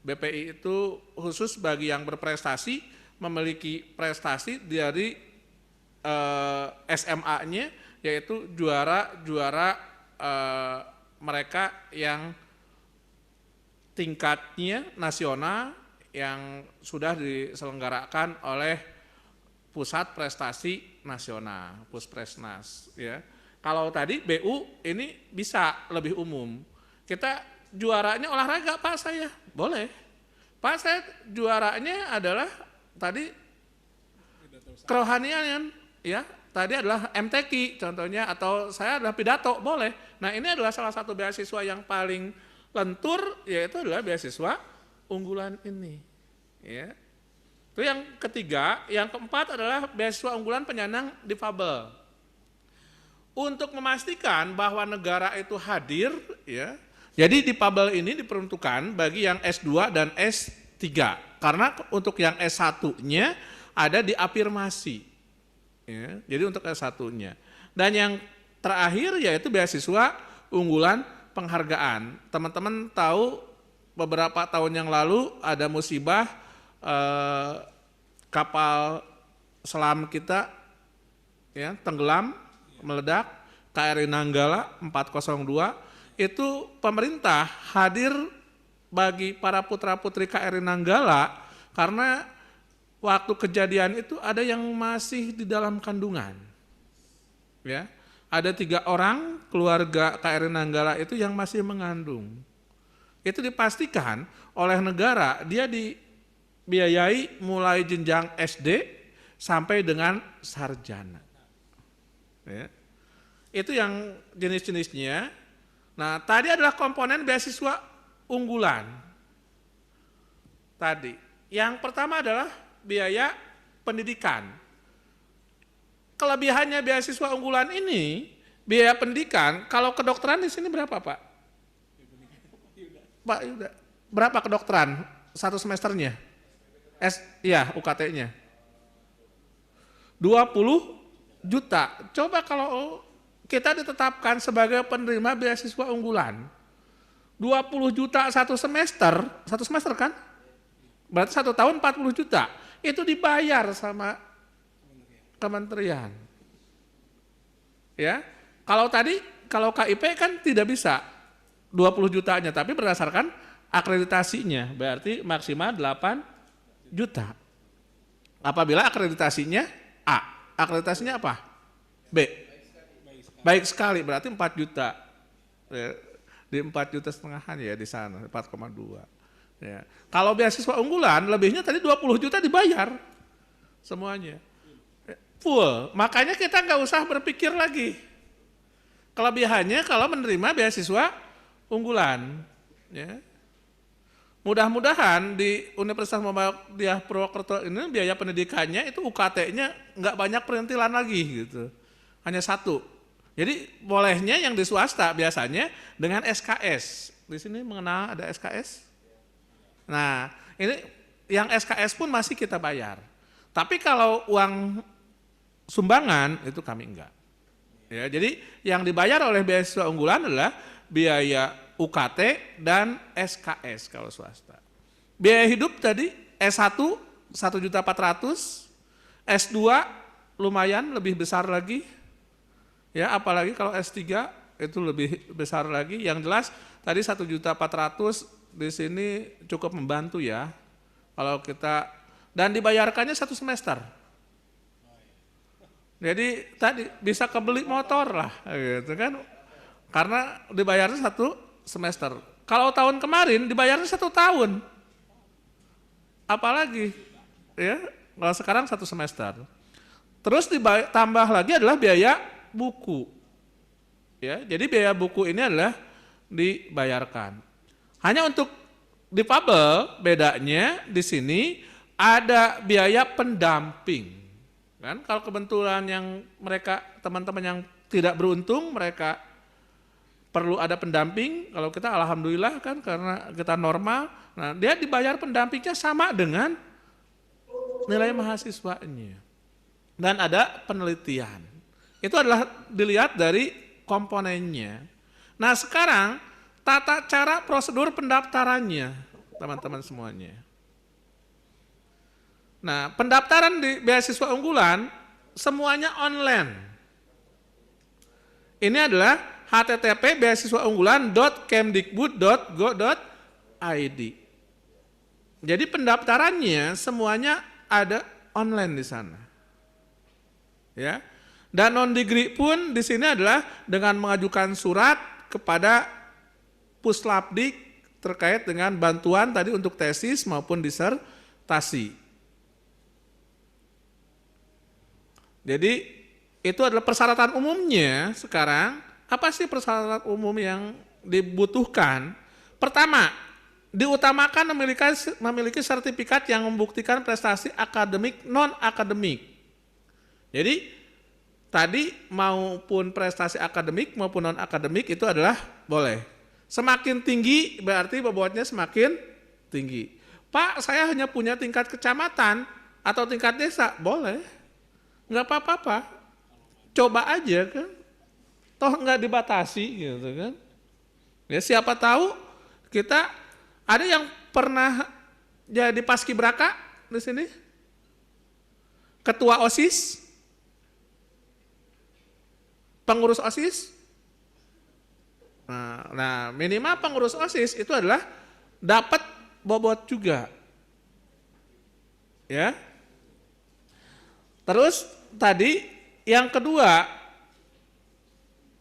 E: BPI itu khusus bagi yang berprestasi, memiliki prestasi dari SMA-nya, yaitu juara mereka yang tingkatnya nasional yang sudah diselenggarakan oleh Pusat Prestasi Nasional, Puspresnas. Ya. Kalau tadi BU ini bisa lebih umum. Kita juaranya olahraga Pak saya, boleh. Pak saya juaranya adalah tadi kerohanian, ya. Tadi adalah MTQ contohnya, atau saya adalah pidato, boleh. Nah ini adalah salah satu beasiswa yang paling lentur, yaitu adalah beasiswa unggulan ini. Ya. Itu yang ketiga, yang keempat adalah beasiswa unggulan penyandang difabel. Untuk memastikan bahwa negara itu hadir, ya, jadi difabel ini diperuntukkan bagi yang S2 dan S3. Karena untuk yang S1-nya ada di afirmasi. Ya, jadi untuk S1-nya. Dan yang terakhir yaitu beasiswa unggulan penghargaan. Teman-teman tahu beberapa tahun yang lalu ada musibah kapal selam kita ya tenggelam, meledak, KRI Nanggala 402, itu pemerintah hadir bagi para putra-putri KRI Nanggala karena waktu kejadian itu ada yang masih di dalam kandungan. Ya, ada 3 orang keluarga KRI Nanggala itu yang masih mengandung. Itu dipastikan oleh negara, dia dibiayai mulai jenjang SD sampai dengan sarjana. Ya. Itu yang jenis-jenisnya. Nah, tadi adalah komponen beasiswa unggulan. Tadi, yang pertama adalah biaya pendidikan. Kelebihannya beasiswa unggulan ini, biaya pendidikan, kalau kedokteran di sini berapa Pak? Pak Yuda, berapa kedokteran satu semesternya? Ya, UKT-nya. 20 juta. Coba kalau kita ditetapkan sebagai penerima beasiswa unggulan, 20 juta satu semester kan? Berarti 1 tahun 40 juta. Itu dibayar sama kementerian. Ya, kalau KIP kan tidak bisa 20 jutanya, tapi berdasarkan akreditasinya, berarti maksimal 8 juta. Apabila akreditasinya A, akreditasinya apa? B. Baik sekali, berarti 4 juta. Ya, di 4 juta setengahan ya di sana, 4,2. Ya. Kalau beasiswa unggulan, lebihnya tadi 20 juta dibayar semuanya. Full, makanya kita nggak usah berpikir lagi. Kelebihannya kalau menerima beasiswa unggulan. Ya. Mudah-mudahan di Universitas Muhammadiyah Purwokerto ini biaya pendidikannya itu UKT-nya nggak banyak perintilan lagi gitu. Hanya 1. Jadi bolehnya yang di swasta biasanya dengan SKS. Di sini mengenal ada SKS? Nah, ini yang SKS pun masih kita bayar. Tapi kalau uang sumbangan itu kami enggak. Ya, jadi yang dibayar oleh beasiswa unggulan adalah biaya UKT dan SKS kalau swasta. Biaya hidup tadi S1 1.400.000, S2 lumayan lebih besar lagi. Ya, apalagi kalau S3 itu lebih besar lagi. Yang jelas tadi 1.400.000 di sini cukup membantu ya. Kalau kita dan dibayarkannya 1 semester. Jadi tadi bisa kebeli motor lah gitu kan. Karena dibayarnya 1 semester. Kalau tahun kemarin dibayarnya 1 tahun. Apalagi ya, kalau sekarang 1 semester. Terus ditambah lagi adalah biaya buku. Ya, jadi biaya buku ini adalah dibayarkan. Hanya untuk difabel bedanya di sini ada biaya pendamping. Kan kalau kebetulan yang mereka teman-teman yang tidak beruntung mereka perlu ada pendamping, kalau kita alhamdulillah kan karena kita normal, nah dia dibayar pendampingnya sama dengan nilai mahasiswanya. Dan ada penelitian. Itu adalah dilihat dari komponennya. Nah sekarang tata cara prosedur pendaftarannya teman-teman semuanya. Nah pendaftaran di beasiswa unggulan semuanya online. Ini adalah http://beasiswaunggulan.kemdikbud.go.id. Jadi pendaftarannya semuanya ada online di sana. Ya. Dan non degree pun di sini adalah dengan mengajukan surat kepada Puslapdik terkait dengan bantuan tadi untuk tesis maupun disertasi. Jadi itu adalah persyaratan umumnya sekarang. Apa sih persyaratan umum yang dibutuhkan? Pertama, diutamakan memiliki sertifikat yang membuktikan prestasi akademik non-akademik. Jadi tadi maupun prestasi akademik maupun non-akademik itu adalah boleh. Semakin tinggi berarti bobotnya semakin tinggi. Pak, saya hanya punya tingkat kecamatan atau tingkat desa, boleh. Enggak apa-apa. Coba aja kan. Toh enggak dibatasi gitu kan. Ya siapa tahu kita ada yang pernah jadi paskibraka di sini? Ketua OSIS? Pengurus OSIS? Nah, minimal pengurus OSIS itu adalah dapat bobot juga. Ya. Terus tadi yang kedua,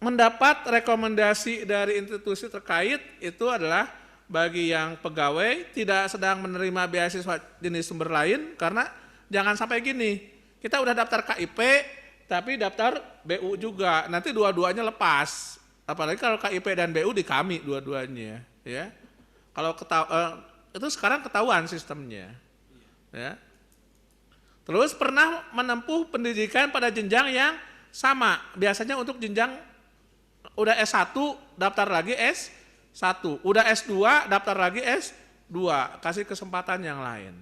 E: mendapat rekomendasi dari institusi terkait itu adalah bagi yang pegawai tidak sedang menerima beasiswa jenis sumber lain, karena jangan sampai gini, kita udah daftar KIP tapi daftar BU juga, nanti dua-duanya lepas. Apalagi kalau KIP dan BU di kami dua-duanya, ya. Kalau itu sekarang ketahuan sistemnya, ya. Terus pernah menempuh pendidikan pada jenjang yang sama, biasanya untuk jenjang udah S1 daftar lagi S1, udah S2 daftar lagi S2, kasih kesempatan yang lain.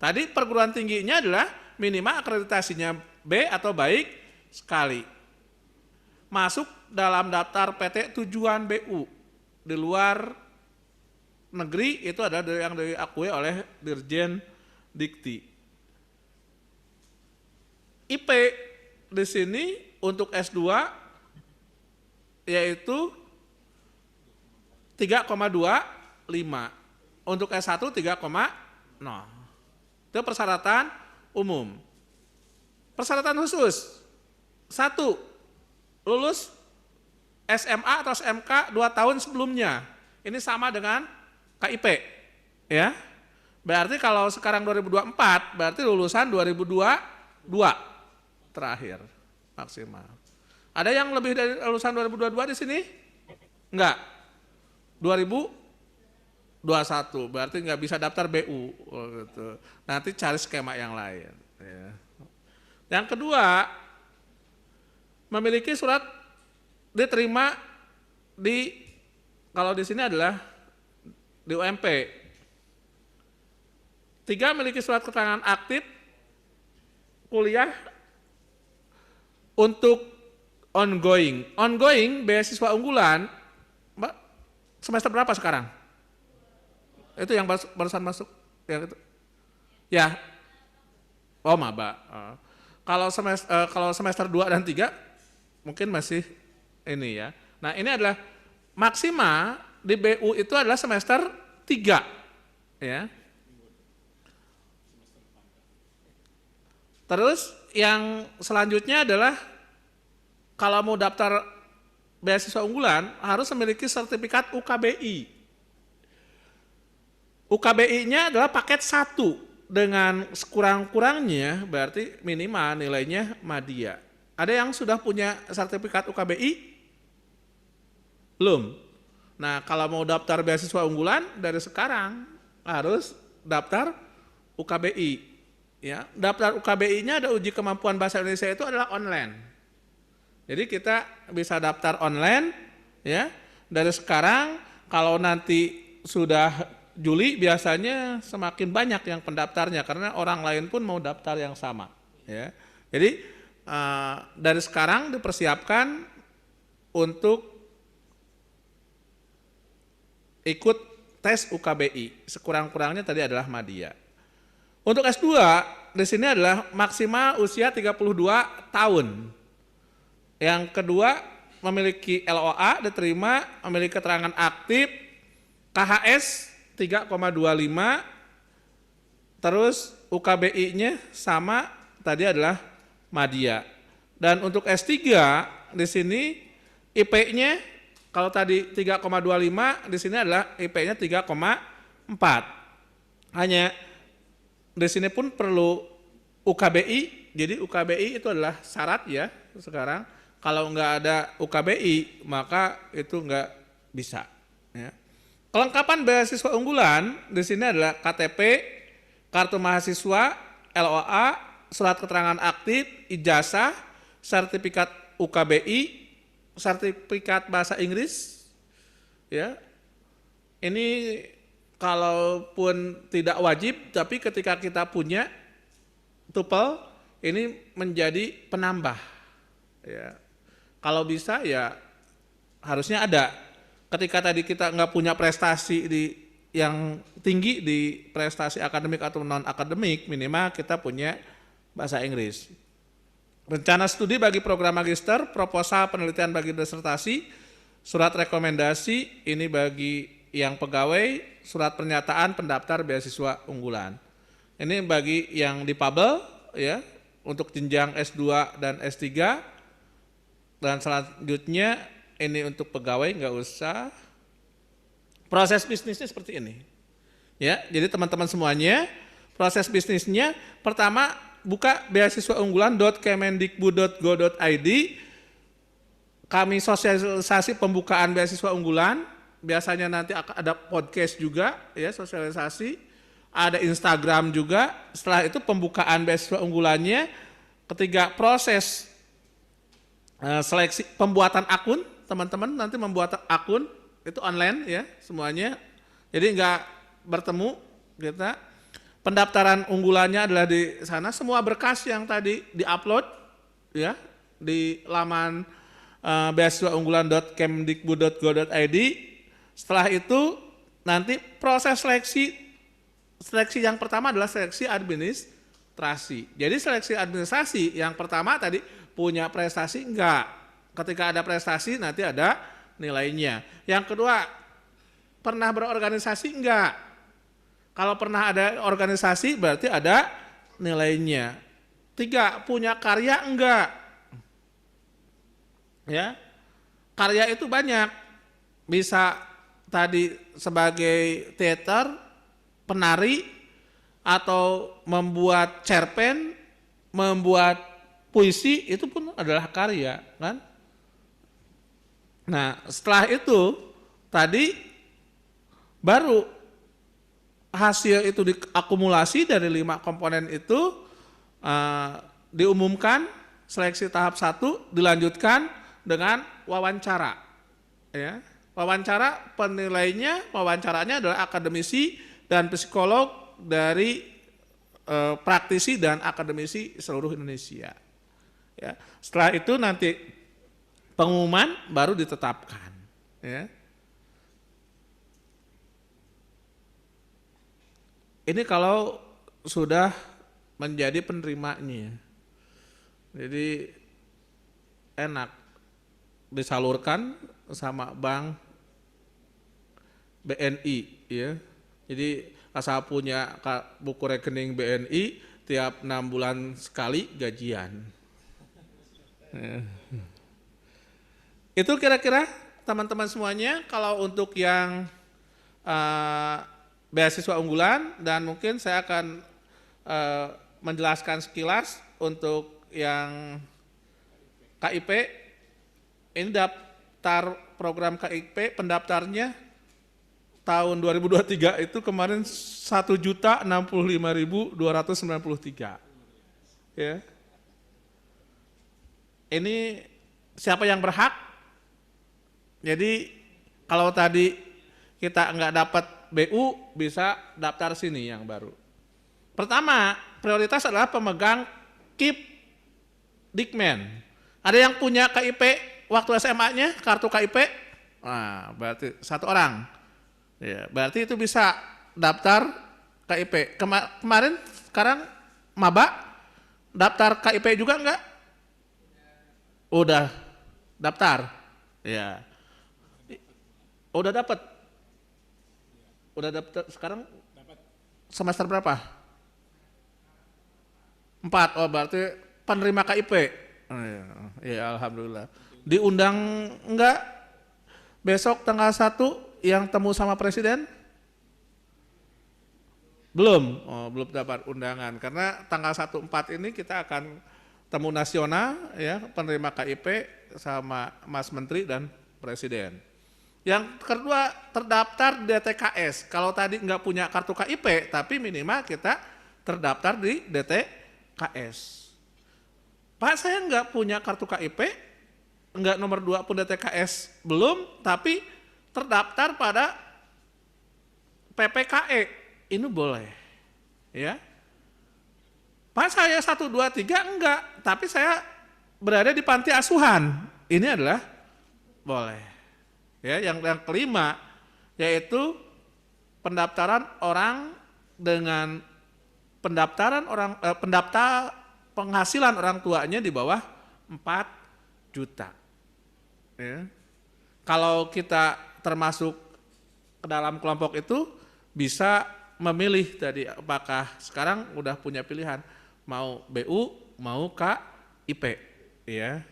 E: Tadi perguruan tingginya adalah minimal akreditasinya B atau baik sekali. Masuk dalam daftar PT tujuan BU di luar negeri itu adalah yang diakui oleh Dirjen Dikti. IP di sini untuk S2 yaitu 3,25, untuk S1 3,0. Itu persyaratan umum. Persyaratan khusus, 1, lulus SMA atau SMK 2 tahun sebelumnya. Ini sama dengan KIP, ya. Berarti kalau sekarang 2024, berarti lulusan 2022 terakhir maksimal. Ada yang lebih dari lulusan 2022 di sini? Enggak. 2021, berarti nggak bisa daftar BU. Gitu. Nanti cari skema yang lain. Ya. Yang kedua, memiliki surat diterima di, kalau di sini adalah di UMP. 3 memiliki surat keterangan aktif kuliah untuk ongoing. Ongoing beasiswa unggulan, Mbak, semester berapa sekarang? Itu yang barusan masuk, yang itu. Ya. Oh, maba. Kalau semester 2 dan 3 mungkin masih ini ya. Nah, ini adalah maksima di BU itu adalah semester 3 ya. Terus yang selanjutnya adalah kalau mau daftar beasiswa unggulan harus memiliki sertifikat UKBI. UKBI-nya adalah paket 1 dengan sekurang-kurangnya berarti minimal nilainya madya. Ada yang sudah punya sertifikat UKBI? Belum. Nah, kalau mau daftar beasiswa unggulan dari sekarang harus daftar UKBI. Ya, daftar UKBI-nya ada uji kemampuan bahasa Indonesia itu adalah online. Jadi kita bisa daftar online ya. Dari sekarang kalau nanti sudah Juli biasanya semakin banyak yang pendaftarnya karena orang lain pun mau daftar yang sama ya. Jadi dari sekarang dipersiapkan untuk ikut tes UKBI. Sekurang-kurangnya tadi adalah madya. Untuk S2 di sini adalah maksimal usia 32 tahun. Yang kedua memiliki LOA diterima, memiliki keterangan aktif, KHS 3,25, terus UKBI-nya sama tadi adalah madya. Dan untuk S3 di sini IP-nya kalau tadi 3,25 di sini adalah IP-nya 3,4. Hanya di sini pun perlu UKBI, jadi UKBI itu adalah syarat ya sekarang. Kalau nggak ada UKBI maka itu nggak bisa. Ya. Kelengkapan beasiswa unggulan di sini adalah KTP, kartu mahasiswa, LOA, surat keterangan aktif, ijazah, sertifikat UKBI, sertifikat bahasa Inggris. Ya, ini kalaupun tidak wajib, tapi ketika kita punya TOEFL ini menjadi penambah. Ya. Kalau bisa ya harusnya ada. Ketika tadi kita nggak punya prestasi yang tinggi di prestasi akademik atau non akademik, minimal kita punya bahasa Inggris. Rencana studi bagi program magister, proposal penelitian bagi disertasi, surat rekomendasi ini bagi yang pegawai, surat pernyataan pendaftar beasiswa unggulan. Ini bagi yang difabel ya, untuk jenjang S2 dan S3. Dan selanjutnya ini untuk pegawai nggak usah. Proses bisnisnya seperti ini. Ya, jadi teman-teman semuanya, proses bisnisnya pertama buka beasiswaunggulan.kemendikbud.go.id. Kami sosialisasi pembukaan beasiswa unggulan. Biasanya nanti ada podcast juga ya, sosialisasi, ada Instagram juga. Setelah itu pembukaan beasiswa unggulannya. Ketiga, proses seleksi pembuatan akun. Teman-teman nanti membuat akun itu online ya semuanya. Jadi enggak bertemu kita. Pendaftaran unggulannya adalah di sana. Semua berkas yang tadi diupload ya di laman beasiswaunggulan.kemdikbud.go.id. Setelah itu nanti proses seleksi yang pertama adalah seleksi administrasi. Jadi seleksi administrasi yang pertama tadi punya prestasi enggak. Ketika ada prestasi nanti ada nilainya. Yang kedua, pernah berorganisasi enggak? Kalau pernah ada organisasi berarti ada nilainya. 3, punya karya enggak? Ya. Karya itu banyak. Bisa tadi sebagai teater, penari, atau membuat cerpen, membuat puisi, itu pun adalah karya, kan? Nah, setelah itu tadi baru hasil itu diakumulasi dari 5 komponen itu diumumkan seleksi tahap 1 dilanjutkan dengan wawancara. Ya, wawancaranya adalah akademisi dan psikolog dari praktisi dan akademisi seluruh Indonesia. Ya, setelah itu nanti pengumuman baru ditetapkan. Ya. Ini kalau sudah menjadi penerimanya, jadi enak disalurkan sama bank BNI, ya. Jadi asal punya buku rekening BNI, tiap 6 bulan sekali gajian. Ya. Itu kira-kira teman-teman semuanya kalau untuk yang beasiswa unggulan, dan mungkin saya akan menjelaskan sekilas untuk yang KIP. Ini daftar program KIP, pendaftarnya tahun 2023 itu kemarin 1.065.293. Ya. Ini siapa yang berhak? Jadi kalau tadi kita nggak dapat BU, bisa daftar sini yang baru. Pertama, prioritas adalah pemegang KIP Dikmen. Ada yang punya KIP waktu SMA-nya, kartu KIP? Nah, berarti 1 orang. Ya, berarti itu bisa daftar KIP. Kemarin, sekarang maba, daftar KIP juga enggak? Udah daftar. Ya. Udah dapat. Udah daftar sekarang? Semester berapa? 4. Oh, berarti penerima KIP. Oh, ya, alhamdulillah. Diundang enggak? Besok tanggal 1 yang temu sama presiden? Belum. Oh, belum dapat undangan karena tanggal 1-4 ini kita akan temu nasional, ya, penerima KIP sama Mas Menteri dan Presiden. Yang kedua, terdaftar di DTKS. Kalau tadi nggak punya kartu KIP, tapi minimal kita terdaftar di DTKS. Pak, saya nggak punya kartu KIP, nggak nomor 2 pun DTKS belum, tapi terdaftar pada PPKE, ini boleh. Ya. Pak, saya 1, 2, 3 enggak, tapi saya berada di panti asuhan, ini adalah boleh. Ya, yang kelima yaitu pendaftaran orang dengan penghasilan orang tuanya di bawah 4 juta. Ya. Kalau kita termasuk ke dalam kelompok itu bisa memilih tadi apakah sekarang udah punya pilihan mau BU mau KIP, ya.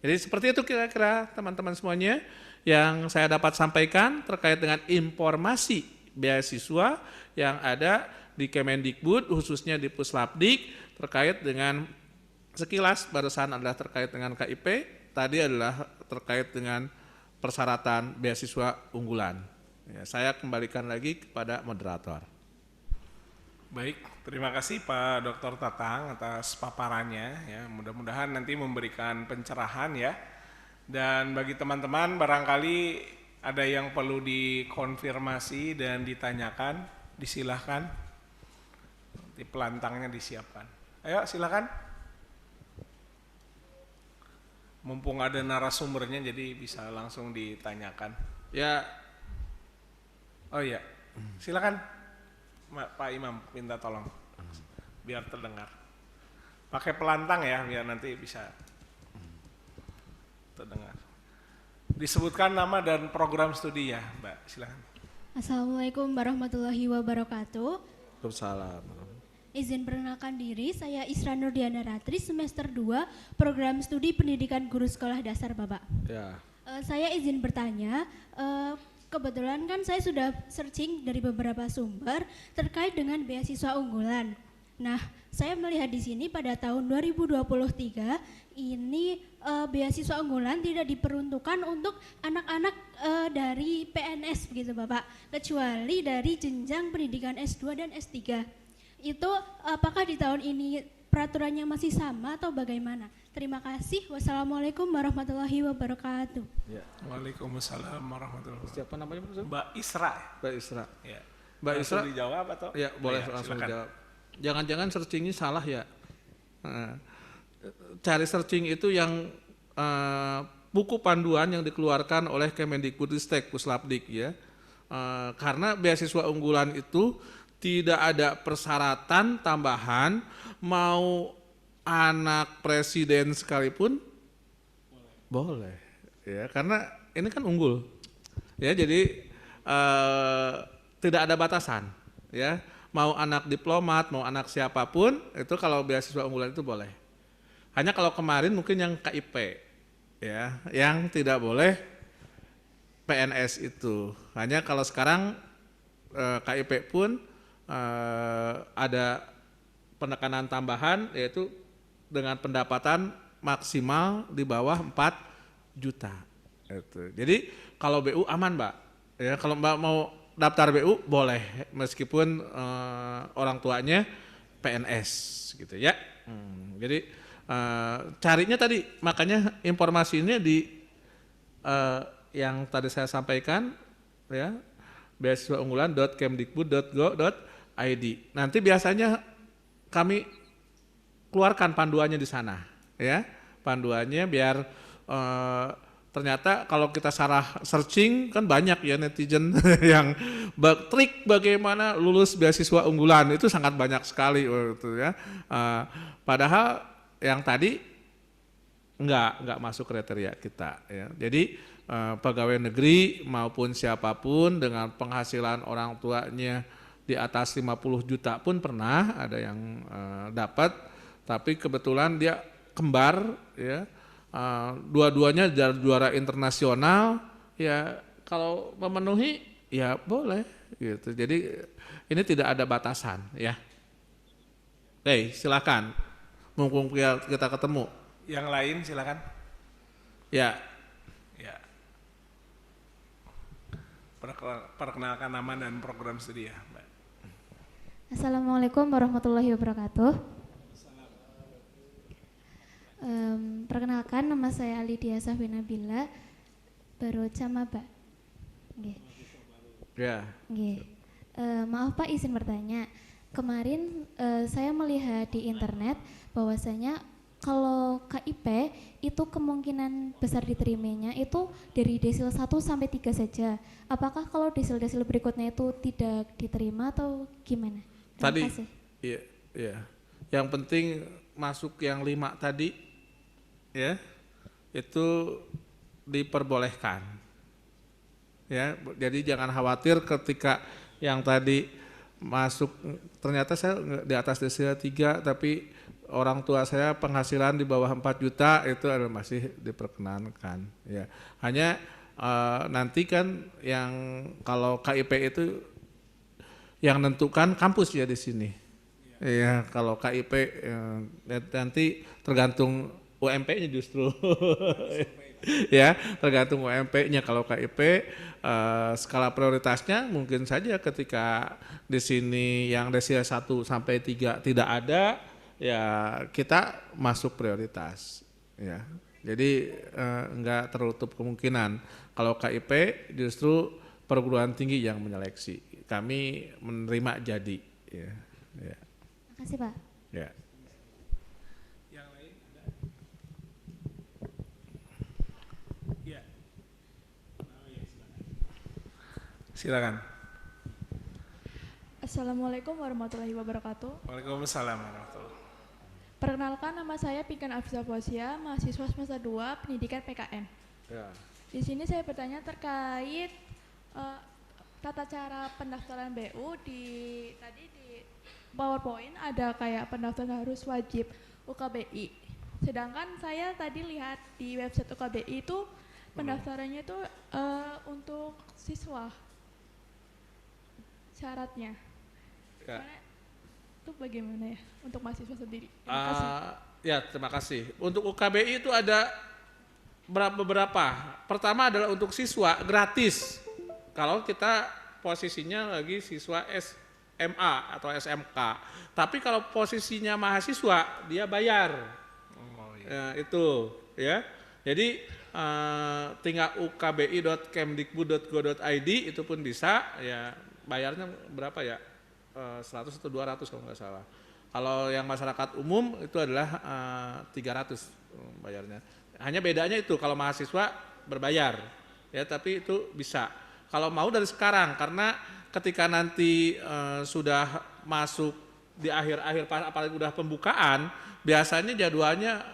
E: Jadi seperti itu kira-kira teman-teman semuanya yang saya dapat sampaikan terkait dengan informasi beasiswa yang ada di Kemendikbud, khususnya di Puslapdik, terkait dengan sekilas barusan adalah terkait dengan KIP, tadi adalah terkait dengan persyaratan beasiswa unggulan. Ya, saya kembalikan lagi kepada moderator.
D: Baik, terima kasih Pak Dr. Tatang atas paparannya. Ya, mudah-mudahan nanti memberikan pencerahan ya. Dan bagi teman-teman barangkali ada yang perlu dikonfirmasi dan ditanyakan, disilahkan. Nanti pelantangnya disiapkan. Ayo silakan. Mumpung ada narasumbernya jadi bisa langsung ditanyakan.
E: Ya.
D: Oh iya, silakan Pak Imam, minta tolong biar terdengar. Pakai pelantang ya biar nanti bisa terdengar. Disebutkan nama dan program studi ya, Mbak. Silakan.
F: Assalamualaikum warahmatullahi wabarakatuh.
E: Waalaikumsalam.
F: Izin perkenalkan diri, saya Isra Nurdiana Ratri, semester 2, program studi pendidikan guru sekolah dasar, Bapak.
E: Ya.
F: Saya izin bertanya, kebetulan kan saya sudah searching dari beberapa sumber terkait dengan beasiswa unggulan. Nah, saya melihat di sini pada tahun 2023 ini beasiswa unggulan tidak diperuntukkan untuk anak-anak dari PNS begitu Bapak, kecuali dari jenjang pendidikan S2 dan S3. Itu apakah di tahun ini peraturannya masih sama atau bagaimana? Terima kasih. Wassalamualaikum warahmatullahi wabarakatuh.
E: Ya.
D: Waalaikumsalam warahmatullahi wabarakatuh.
E: Siapa namanya Profesor?
D: Mbak Isra.
E: Mbak Isra.
D: Ya.
E: Mbak Isra.
D: Langsung dijawab atau?
E: Ya, boleh
D: Ya,
E: langsung
D: silakan.
E: jawab. Jangan-jangan searchingnya salah ya. Cari searching itu yang buku panduan yang dikeluarkan oleh Kemendikbudristek Puslapdik ya. Karena beasiswa unggulan itu tidak ada persyaratan tambahan, mau anak presiden sekalipun boleh ya, karena ini kan unggul ya, jadi tidak ada batasan ya, mau anak diplomat, mau anak siapapun itu kalau beasiswa unggulan itu boleh. Hanya kalau kemarin mungkin yang KIP ya, yang tidak boleh PNS itu. Hanya kalau sekarang KIP pun ada penekanan tambahan, yaitu dengan pendapatan maksimal di bawah 4 juta. Itu. Jadi kalau BU aman Mbak, ya kalau Mbak mau daftar BU boleh meskipun orang tuanya PNS gitu ya. Jadi carinya tadi, makanya informasinya di yang tadi saya sampaikan ya, beasiswaunggulan.kemdikbud.go.id. Nanti biasanya kami keluarkan panduannya di sana ya, panduannya biar ternyata kalau kita salah searching kan banyak ya netizen yang trik bagaimana lulus beasiswa unggulan itu sangat banyak sekali gitu ya. Padahal yang tadi enggak masuk kriteria kita ya. Jadi pegawai negeri maupun siapapun dengan penghasilan orang tuanya di atas 50 juta pun pernah ada yang dapat, tapi kebetulan dia kembar ya, dua-duanya juara internasional ya, kalau memenuhi ya boleh gitu. Jadi ini tidak ada batasan ya. Oke, silakan, mumpung kita ketemu.
D: Yang lain silakan.
E: Ya.
D: Ya. Perkenalkan nama dan program studi ya, Mbak.
G: Assalamualaikum warahmatullahi wabarakatuh. Perkenalkan, nama saya Alidia Safina baru Camaba. Nggih.
E: Ya.
G: Nggih. Maaf Pak, izin bertanya. Kemarin saya melihat di internet bahwasanya kalau KIP itu kemungkinan besar diterimanya itu dari desil 1 sampai 3 saja. Apakah kalau desil-desil berikutnya itu tidak diterima atau gimana?
E: Tadi,
G: kasih.
E: iya. Yang penting masuk yang 5 tadi, ya, itu diperbolehkan. Ya, jadi jangan khawatir ketika yang tadi masuk, ternyata saya di atas desil 3, tapi orang tua saya penghasilan di bawah 4 juta, itu adalah masih diperkenankan. Ya, hanya nanti kan yang kalau KIP itu yang nentukan kampus ya di sini. Ya, kalau KIP nanti tergantung UMP-nya justru. Ya, tergantung UMP-nya. Kalau KIP skala prioritasnya mungkin saja ketika di sini yang desil 1 sampai 3 tidak ada, ya kita masuk prioritas. Ya. Jadi enggak tertutup kemungkinan. Kalau KIP justru perguruan tinggi yang menyeleksi. Kami menerima jadi. Ya. Ya.
G: Terima kasih Pak.
E: Ya.
D: Yang lain ada? Ya. Silakan.
H: Assalamualaikum warahmatullahi wabarakatuh.
D: Waalaikumsalam warahmatullahi.
H: Perkenalkan, nama saya Pikan Afza Fausia, mahasiswa semester 2 Pendidikan PKN.
E: Ya.
H: Di sini saya bertanya terkait tata cara pendaftaran BU tadi di PowerPoint ada kayak pendaftaran harus wajib UKBI. Sedangkan saya tadi lihat di website UKBI itu pendaftarannya itu untuk siswa. Syaratnya.
E: Ya.
H: Itu bagaimana ya untuk mahasiswa sendiri? Terima kasih.
E: Ya, terima kasih. Untuk UKBI itu ada beberapa. Pertama adalah untuk siswa gratis. Kalau kita posisinya lagi siswa MA atau SMK. Tapi kalau posisinya mahasiswa, dia bayar. Itu ya. Jadi tinggal ukbi.kemdikbud.go.id itu pun bisa, ya bayarnya berapa ya? 100 atau 200 kalau nggak salah. Kalau yang masyarakat umum itu adalah 300 bayarnya. Hanya bedanya itu kalau mahasiswa berbayar, ya tapi itu bisa. Kalau mau dari sekarang, karena ketika nanti sudah masuk di akhir-akhir, apalagi udah pembukaan, biasanya jadwalnya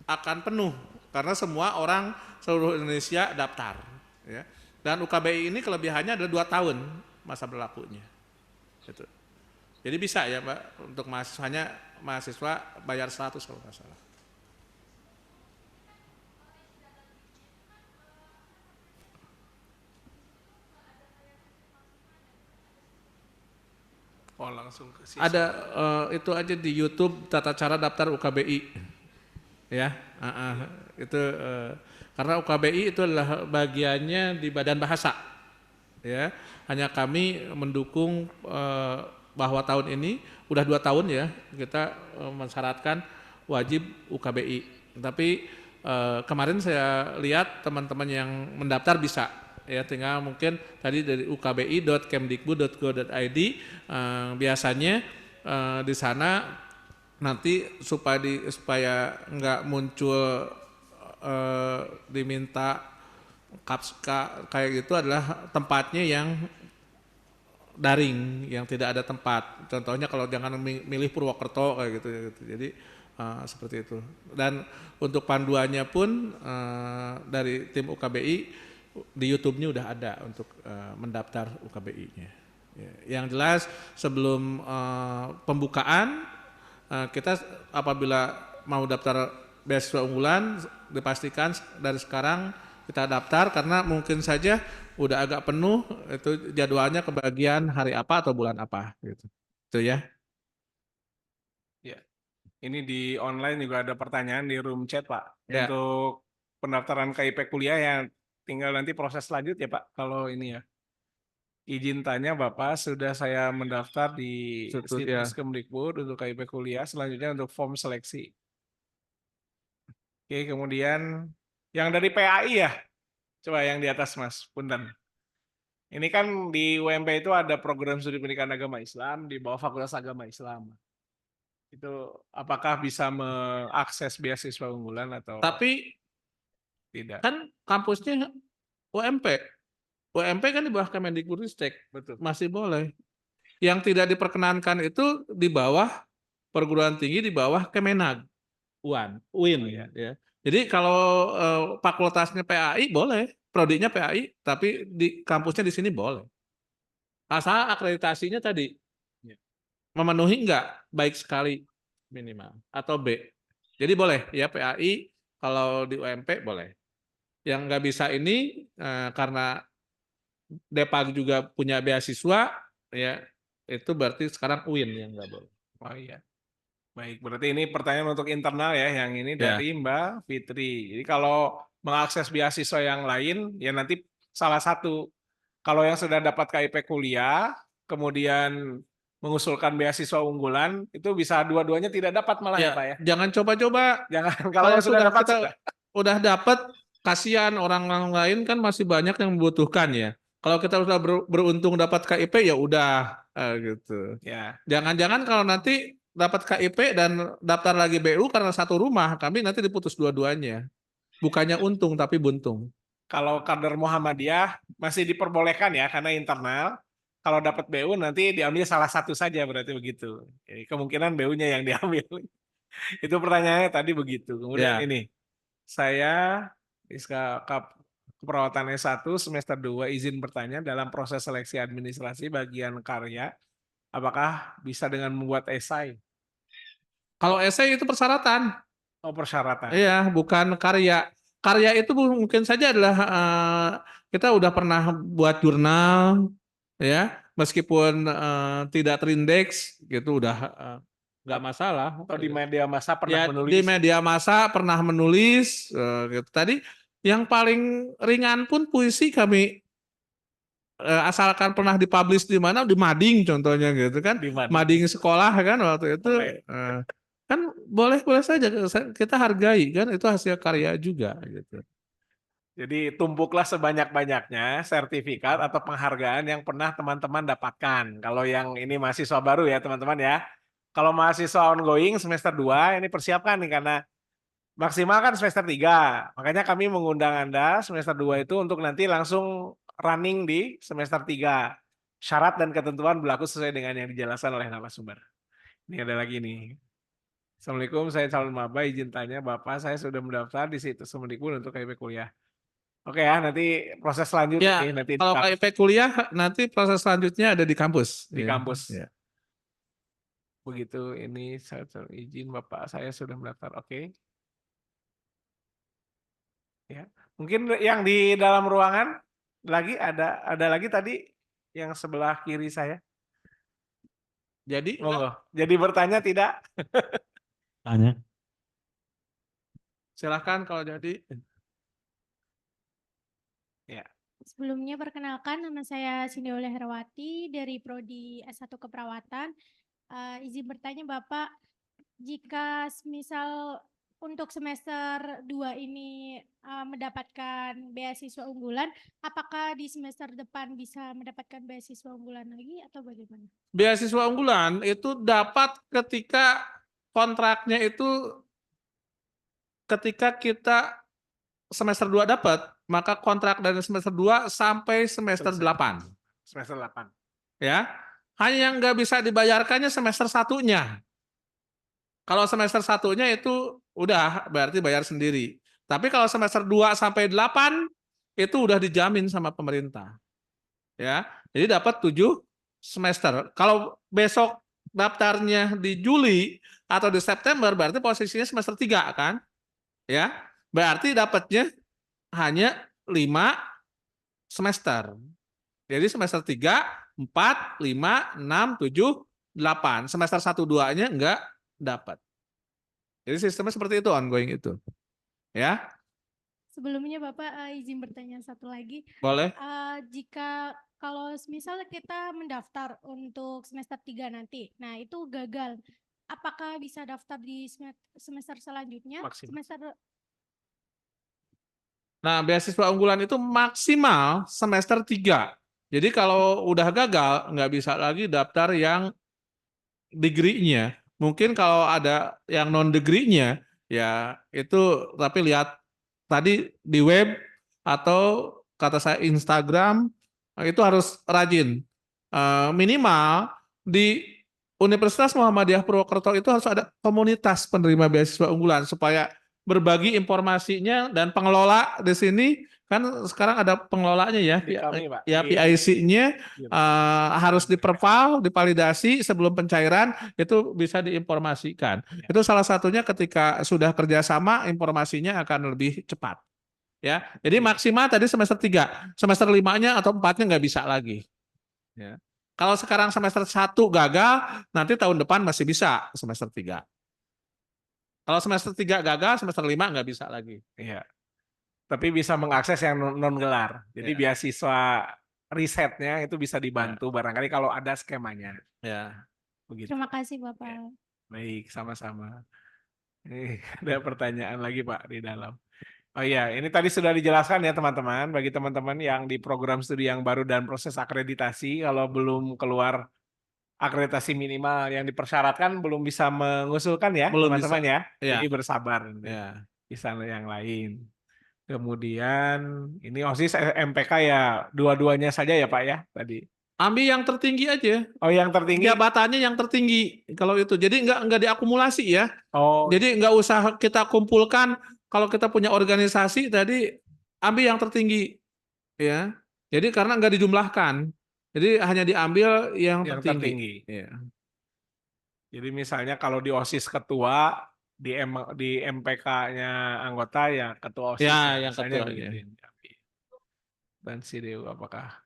E: akan penuh karena semua orang seluruh Indonesia daftar. Ya. Dan UKBI ini kelebihannya adalah 2 tahun masa berlakunya. Gitu. Jadi bisa ya Mbak, untuk mahasiswa bayar 100 kalau nggak salah.
D: Oh langsung ke siswa.
E: Ada itu aja di YouTube tata cara daftar UKBI, ya. Itu karena UKBI itu adalah bagiannya di Badan Bahasa, ya. Hanya kami mendukung bahwa tahun ini udah 2 tahun ya kita mensyaratkan wajib UKBI. Tapi kemarin saya lihat teman-teman yang mendaftar bisa. Ya, tinggal mungkin tadi dari ukbi.kemdikbud.go.id biasanya di sana nanti supaya nggak muncul diminta kapska kayak gitu adalah tempatnya yang daring, yang tidak ada tempat. Contohnya kalau jangan milih Purwokerto kayak gitu. Jadi seperti itu. Dan untuk panduannya pun dari tim UKBI di YouTube-nya udah ada untuk mendaftar UKBI-nya. Ya, yang jelas sebelum pembukaan kita apabila mau daftar beasiswa unggulan dipastikan dari sekarang kita daftar karena mungkin saja udah agak penuh itu jadwalnya kebagian hari apa atau bulan apa gitu. Itu ya.
D: Ya. Ini di online juga ada pertanyaan di room chat Pak.
E: Ya.
D: Untuk pendaftaran KIP kuliah yang tinggal nanti proses selanjutnya Pak. Kalau ini ya. Izin tanya Bapak, sudah saya mendaftar di situs Kemdikbud untuk KIP kuliah, selanjutnya untuk form seleksi. Oke, kemudian yang dari PAI ya? Coba yang di atas Mas, punten. Ini kan di UMP itu ada program studi pendidikan agama Islam di bawah Fakultas Agama Islam. Itu apakah bisa mengakses beasiswa unggulan atau
E: Tapi
D: tidak?
E: kan kampusnya UMP. UMP kan di bawah Kemendikbudristek.
D: Betul.
E: Masih boleh. Yang tidak diperkenankan itu di bawah perguruan tinggi di bawah Kemenag. UIN.
D: Oh, ya.
E: Ya. Jadi kalau fakultasnya PAI boleh, prodinya PAI, tapi di kampusnya di sini boleh. Asal akreditasinya tadi memenuhi enggak, baik sekali minimal atau B. Jadi boleh ya PAI, kalau di UMP boleh. Yang nggak bisa ini karena Depag juga punya beasiswa, ya itu berarti sekarang UIN yang nggak boleh.
D: Oh iya. Baik, berarti ini pertanyaan untuk internal ya, yang ini dari Mbak Fitri. Jadi kalau mengakses beasiswa yang lain, ya nanti salah satu. Kalau yang sudah dapat KIP kuliah, kemudian mengusulkan beasiswa unggulan, itu bisa dua-duanya tidak dapat malah ya Pak ya?
E: Jangan coba-coba.
D: Jangan, kalau yang sudah dapat
E: udah dapat, kasihan orang lain kan masih banyak yang membutuhkan ya. Kalau kita sudah beruntung dapat KIP ya udah gitu.
D: Ya.
E: Jangan-jangan kalau nanti dapat KIP dan daftar lagi BU karena satu rumah, kami nanti diputus dua-duanya. Bukannya untung tapi buntung.
D: Kalau kader Muhammadiyah masih diperbolehkan ya karena internal. Kalau dapat BU nanti diambil salah satu saja, berarti begitu. Jadi kemungkinan BU-nya yang diambil. Itu pertanyaannya tadi begitu. Kemudian ini, saya keperawatan S1 semester 2 izin bertanya dalam proses seleksi administrasi bagian karya, apakah bisa dengan membuat esai?
E: Kalau esai itu persyaratan.
D: Oh, persyaratan.
E: Iya, bukan karya. Karya itu mungkin saja adalah kita udah pernah buat jurnal, ya, meskipun tidak terindeks, gitu udah nggak masalah.
D: Atau di media massa pernah menulis.
E: Di media massa pernah menulis, gitu. Tadi yang paling ringan pun puisi kami asalkan pernah dipublish di mana, di Mading contohnya gitu kan,
D: Di Mading.
E: Mading sekolah kan waktu itu, kan boleh saja kita hargai kan, itu hasil karya juga gitu.
D: Jadi tumpuklah sebanyak-banyaknya sertifikat atau penghargaan yang pernah teman-teman dapatkan. Kalau yang ini mahasiswa baru ya teman-teman ya. Kalau mahasiswa ongoing semester 2 ini persiapkan nih karena maksimal kan semester 3. Makanya kami mengundang Anda semester 2 itu untuk nanti langsung running di semester 3. Syarat dan ketentuan berlaku sesuai dengan yang dijelaskan oleh narasumber. Ini ada lagi nih. Assalamualaikum, saya calon maba, izin tanya Bapak, saya sudah mendaftar di situs Kemendikbud untuk KIP kuliah. Oke ya, nanti proses selanjutnya
E: Ya,
D: nanti
E: kalau KIP kuliah nanti proses selanjutnya ada di kampus.
D: di
E: Ya.
D: kampus.
E: Ya.
D: Begitu ini saya izin Bapak, saya sudah mendaftar. Oke. Ya, mungkin yang di dalam ruangan lagi ada lagi tadi yang sebelah kiri saya.
E: Jadi
D: Monggo. Jadi bertanya tidak?
I: Tanya.
E: silahkan kalau jadi.
D: Ya.
J: Sebelumnya perkenalkan, nama saya Sindioleh Herawati dari Prodi S1 Keperawatan. Izin bertanya Bapak, jika misal untuk semester 2 ini mendapatkan beasiswa unggulan, apakah di semester depan bisa mendapatkan beasiswa unggulan lagi atau bagaimana?
E: Beasiswa unggulan itu dapat ketika kontraknya itu ketika kita semester 2 dapat, maka kontrak dari semester 2 sampai semester 8.
D: Semester 8.
E: Ya. Hanya yang nggak bisa dibayarkannya semester 1-nya. Kalau semester 1-nya itu udah berarti bayar sendiri. Tapi kalau semester 2 sampai 8 itu udah dijamin sama pemerintah. Ya. Jadi dapat 7 semester. Kalau besok daftarnya di Juli atau di September berarti posisinya semester 3 kan? Ya. Berarti dapatnya hanya 5 semester. Jadi semester 3, 4, 5, 6, 7, 8. Semester 1-2-nya enggak dapat. Jadi sistemnya seperti itu, ongoing itu. Ya.
J: Sebelumnya Bapak izin bertanya satu lagi.
E: Boleh.
J: Jika kalau misal kita mendaftar untuk semester 3 nanti, nah itu gagal, apakah bisa daftar di semester selanjutnya?
D: Maksimal.
E: Nah, beasiswa unggulan itu maksimal semester 3. Jadi kalau udah gagal, nggak bisa lagi daftar yang degree-nya. Mungkin kalau ada yang non-degree-nya, ya itu tapi lihat tadi di web atau kata saya Instagram, itu harus rajin. Minimal di Universitas Muhammadiyah Purwokerto itu harus ada komunitas penerima beasiswa unggulan supaya berbagi informasinya, dan pengelola di sini kan sekarang ada pengelolanya ya, ya PIC-nya harus diperval, divalidasi sebelum pencairan, itu bisa diinformasikan. Itu salah satunya ketika sudah kerjasama informasinya akan lebih cepat. Ya, jadi maksimal tadi semester 3, semester 5-nya atau 4-nya nggak bisa lagi. Ya. Kalau sekarang semester 1 gagal, nanti tahun depan masih bisa semester 3. Kalau semester 3 gagal, semester 5 nggak bisa lagi.
D: Iya. Tapi bisa mengakses yang non-gelar. Jadi beasiswa risetnya itu bisa dibantu barangkali kalau ada skemanya.
E: Ya.
D: Begitu.
J: Terima kasih Bapak.
D: Ya. Baik, sama-sama. Ada pertanyaan lagi Pak di dalam. Oh iya, ini tadi sudah dijelaskan ya teman-teman. Bagi teman-teman yang di program studi yang baru dan proses akreditasi, kalau belum keluar akreditasi minimal yang dipersyaratkan belum bisa mengusulkan ya teman-teman ya. Jadi bersabar. Ya. Bisa yang lain. Kemudian ini OSIS MPK ya dua-duanya saja ya Pak ya tadi.
E: Ambil yang tertinggi aja.
D: Oh yang tertinggi.
E: Jabatannya yang tertinggi kalau itu. Jadi nggak diakumulasi ya.
D: Oh.
E: Jadi nggak usah kita kumpulkan. Kalau kita punya organisasi tadi ambil yang tertinggi ya. Jadi karena nggak dijumlahkan. Jadi hanya diambil yang tertinggi. Ya.
D: Jadi misalnya kalau di OSIS ketua, di MPK-nya anggota ya ketua OSIS.
E: Ya, yang ketua. Ya.
D: Dan CDU apakah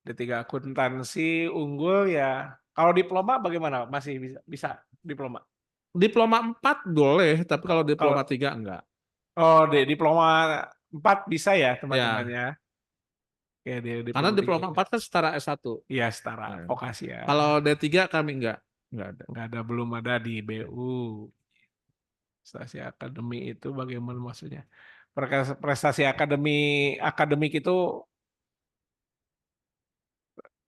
D: D3 akuntansi unggul ya? Kalau diploma bagaimana? Masih bisa diploma?
E: Diploma 4 boleh, tapi kalau diploma 3 enggak.
D: Oh, diploma 4 bisa ya teman-temannya. Oke, di
E: Karena
D: Pro 3
E: diploma 4 kan setara S1.
D: Iya, setara
E: Nah,
D: vokasi ya.
E: kalau D3 kami enggak ada.
D: Nggak ada, belum ada di BU. Prestasi akademik itu bagaimana maksudnya? Prestasi akademik itu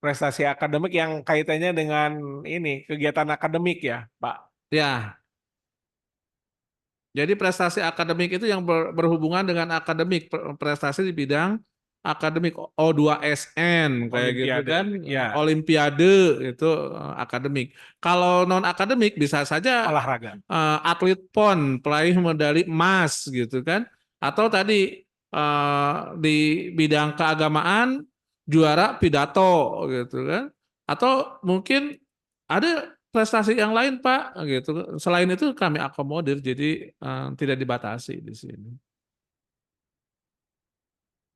D: prestasi akademik yang kaitannya dengan ini kegiatan akademik ya, Pak.
E: Ya, jadi prestasi akademik itu yang berhubungan dengan akademik, prestasi di bidang akademik O2SN kayak gitu
D: Olimpiade,
E: kan,
D: ya.
E: Olimpiade itu akademik. Kalau non akademik bisa saja
D: Olahraga.
E: atlet PON, peraih medali emas gitu kan, atau tadi di bidang keagamaan juara pidato gitu kan, atau mungkin ada prestasi yang lain Pak gitu. Selain itu kami akomodir, jadi tidak dibatasi di sini.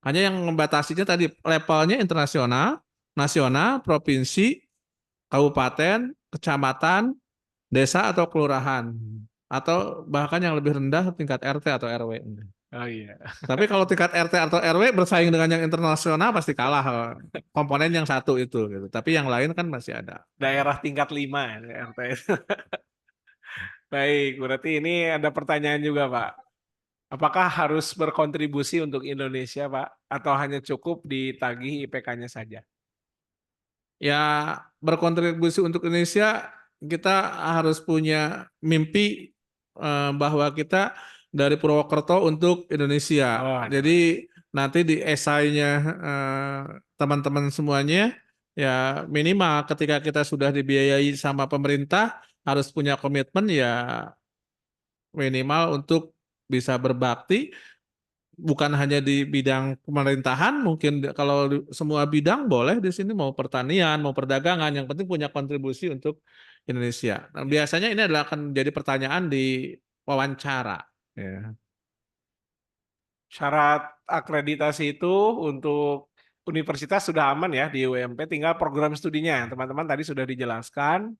E: Hanya yang membatasinya tadi levelnya internasional, nasional, provinsi, kabupaten, kecamatan, desa atau kelurahan, atau bahkan yang lebih rendah tingkat RT atau RW.
D: Oh iya.
E: Tapi kalau tingkat RT atau RW bersaing dengan yang internasional pasti kalah komponen yang satu itu gitu. Tapi yang lain kan masih ada.
D: Daerah tingkat 5 ya, RT. Baik, berarti ini ada pertanyaan juga, Pak. Apakah harus berkontribusi untuk Indonesia, Pak? Atau hanya cukup ditagih IPK-nya saja?
E: Ya, berkontribusi untuk Indonesia, kita harus punya mimpi bahwa kita dari Purwokerto untuk Indonesia.
D: Oh,
E: Jadi nanti di esainya teman-teman semuanya, ya minimal ketika kita sudah dibiayai sama pemerintah, harus punya komitmen ya minimal untuk bisa berbakti, bukan hanya di bidang pemerintahan, mungkin kalau semua bidang boleh di sini, mau pertanian, mau perdagangan, yang penting punya kontribusi untuk Indonesia. Nah, biasanya ini adalah akan menjadi pertanyaan di wawancara. Ya.
D: Syarat akreditasi itu untuk universitas sudah aman ya di UMP, tinggal program studinya. Teman-teman tadi sudah dijelaskan.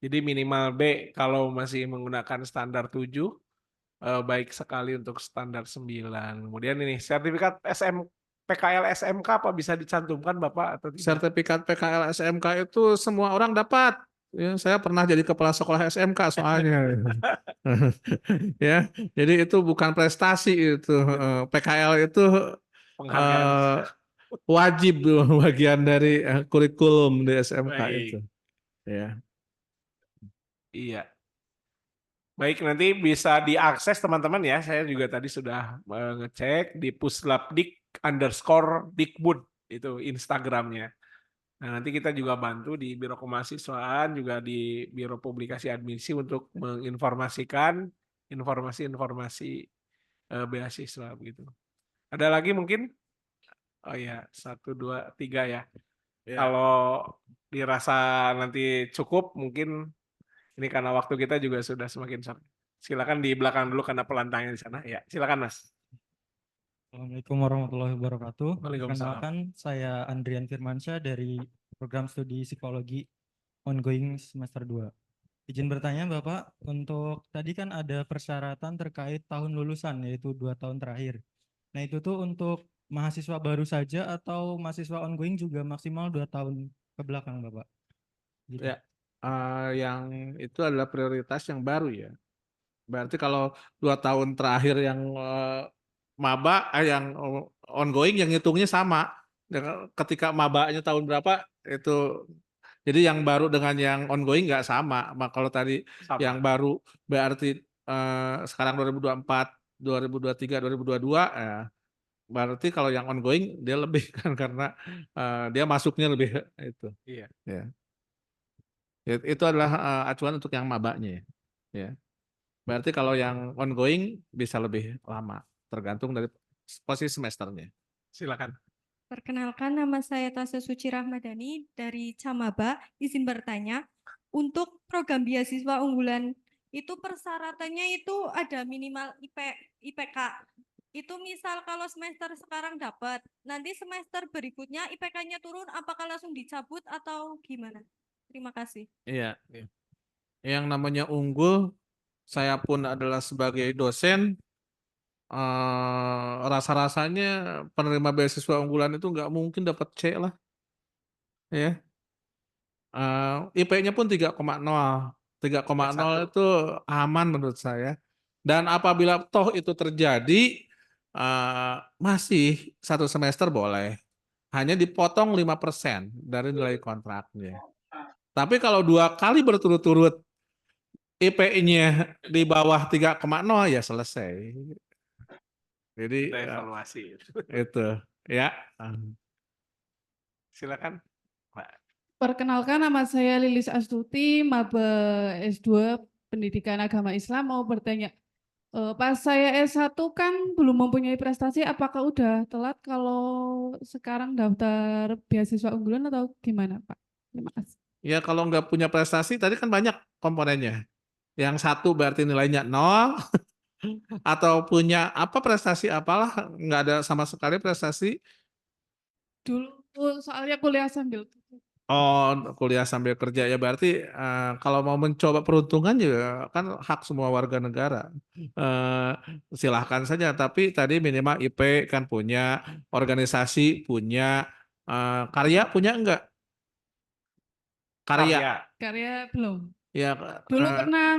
D: Jadi minimal B kalau masih menggunakan standar 7, baik sekali untuk standar 9. Kemudian ini sertifikat PKL SMK apa bisa dicantumkan Bapak atau tidak?
E: Sertifikat PKL SMK itu semua orang dapat. Ya, saya pernah jadi kepala sekolah SMK soalnya. Ya, jadi itu bukan prestasi itu. PKL itu
D: Penghargaan.
E: wajib bagian dari kurikulum di SMK
D: Baik.
E: itu. Ya.
D: Iya. Baik, nanti bisa diakses teman-teman ya. Saya juga tadi sudah ngecek di puslapdik_dikbud itu Instagramnya. Nah, nanti kita juga bantu di Biro Kemahasiswaan, juga di Biro Publikasi Admisi untuk menginformasikan informasi-informasi beasiswa begitu. Ada lagi mungkin? Oh ya, 1, 2, 3 ya. Kalau dirasa nanti cukup, mungkin ini karena waktu kita juga sudah semakin sore. Silakan di belakang dulu karena pelantangnya di sana. Ya, silakan Mas.
I: Assalamualaikum warahmatullahi wabarakatuh.
D: Waalaikumsalam.
I: Perkenalkan, saya Andrian Firmansyah dari Program Studi Psikologi Ongoing Semester 2. Izin bertanya Bapak, untuk tadi kan ada persyaratan terkait tahun lulusan, yaitu 2 tahun terakhir. Nah itu tuh untuk mahasiswa baru saja atau mahasiswa ongoing juga maksimal 2 tahun ke belakang Bapak? Gitu.
E: Ya, yang itu adalah prioritas yang baru ya. Berarti kalau 2 tahun terakhir yang maba, yang ongoing yang hitungnya sama. Ketika mabanya tahun berapa itu, jadi yang baru dengan yang ongoing nggak sama. Kalau tadi
D: Sama.
E: yang baru berarti sekarang 2024, 2023, 2022, ya, berarti kalau yang ongoing dia lebih kan karena dia masuknya lebih itu.
D: Iya.
E: Ya. Itu adalah acuan untuk yang mabanya ya. Berarti kalau yang ongoing bisa lebih lama, tergantung dari posisi semesternya.
D: Silakan.
K: Perkenalkan, nama saya Tasya Suci Rahmadani dari Camaba. Izin bertanya, untuk program beasiswa unggulan itu persyaratannya itu ada minimal IPK. Itu misal kalau semester sekarang dapat, nanti semester berikutnya IPK-nya turun, apakah langsung dicabut atau gimana? Terima kasih.
E: Iya. Yang namanya unggul, saya pun adalah sebagai dosen, rasa-rasanya penerima beasiswa unggulan itu nggak mungkin dapat C lah, ya. IP-nya pun 3,0. 3,0 itu aman menurut saya. Dan apabila toh itu terjadi, masih 1 semester boleh. Hanya dipotong 5% dari nilai kontraknya. Tapi kalau 2 kali berturut-turut IP-nya di bawah 3,0 ya selesai. Jadi
D: Kita evaluasi.
E: itu ya.
D: Silakan, Pak.
L: Perkenalkan, nama saya Lilis Astuti, maba S2 Pendidikan Agama Islam. Mau bertanya, pas saya S1 kan belum mempunyai prestasi, apakah udah telat kalau sekarang daftar beasiswa unggulan atau gimana, Pak? Terima kasih.
E: Ya kalau nggak punya prestasi, tadi kan banyak komponennya. Yang satu berarti nilainya 0, atau punya apa prestasi apalah, nggak ada sama sekali prestasi.
L: Dulu soalnya kuliah sambil.
E: Oh, kuliah sambil kerja ya berarti kalau mau mencoba peruntungan juga kan hak semua warga negara. Silahkan saja, tapi tadi minimal IP kan punya, organisasi punya, karya punya enggak? Karya.
L: Karya belum.
E: Ya,
L: Dulu pernah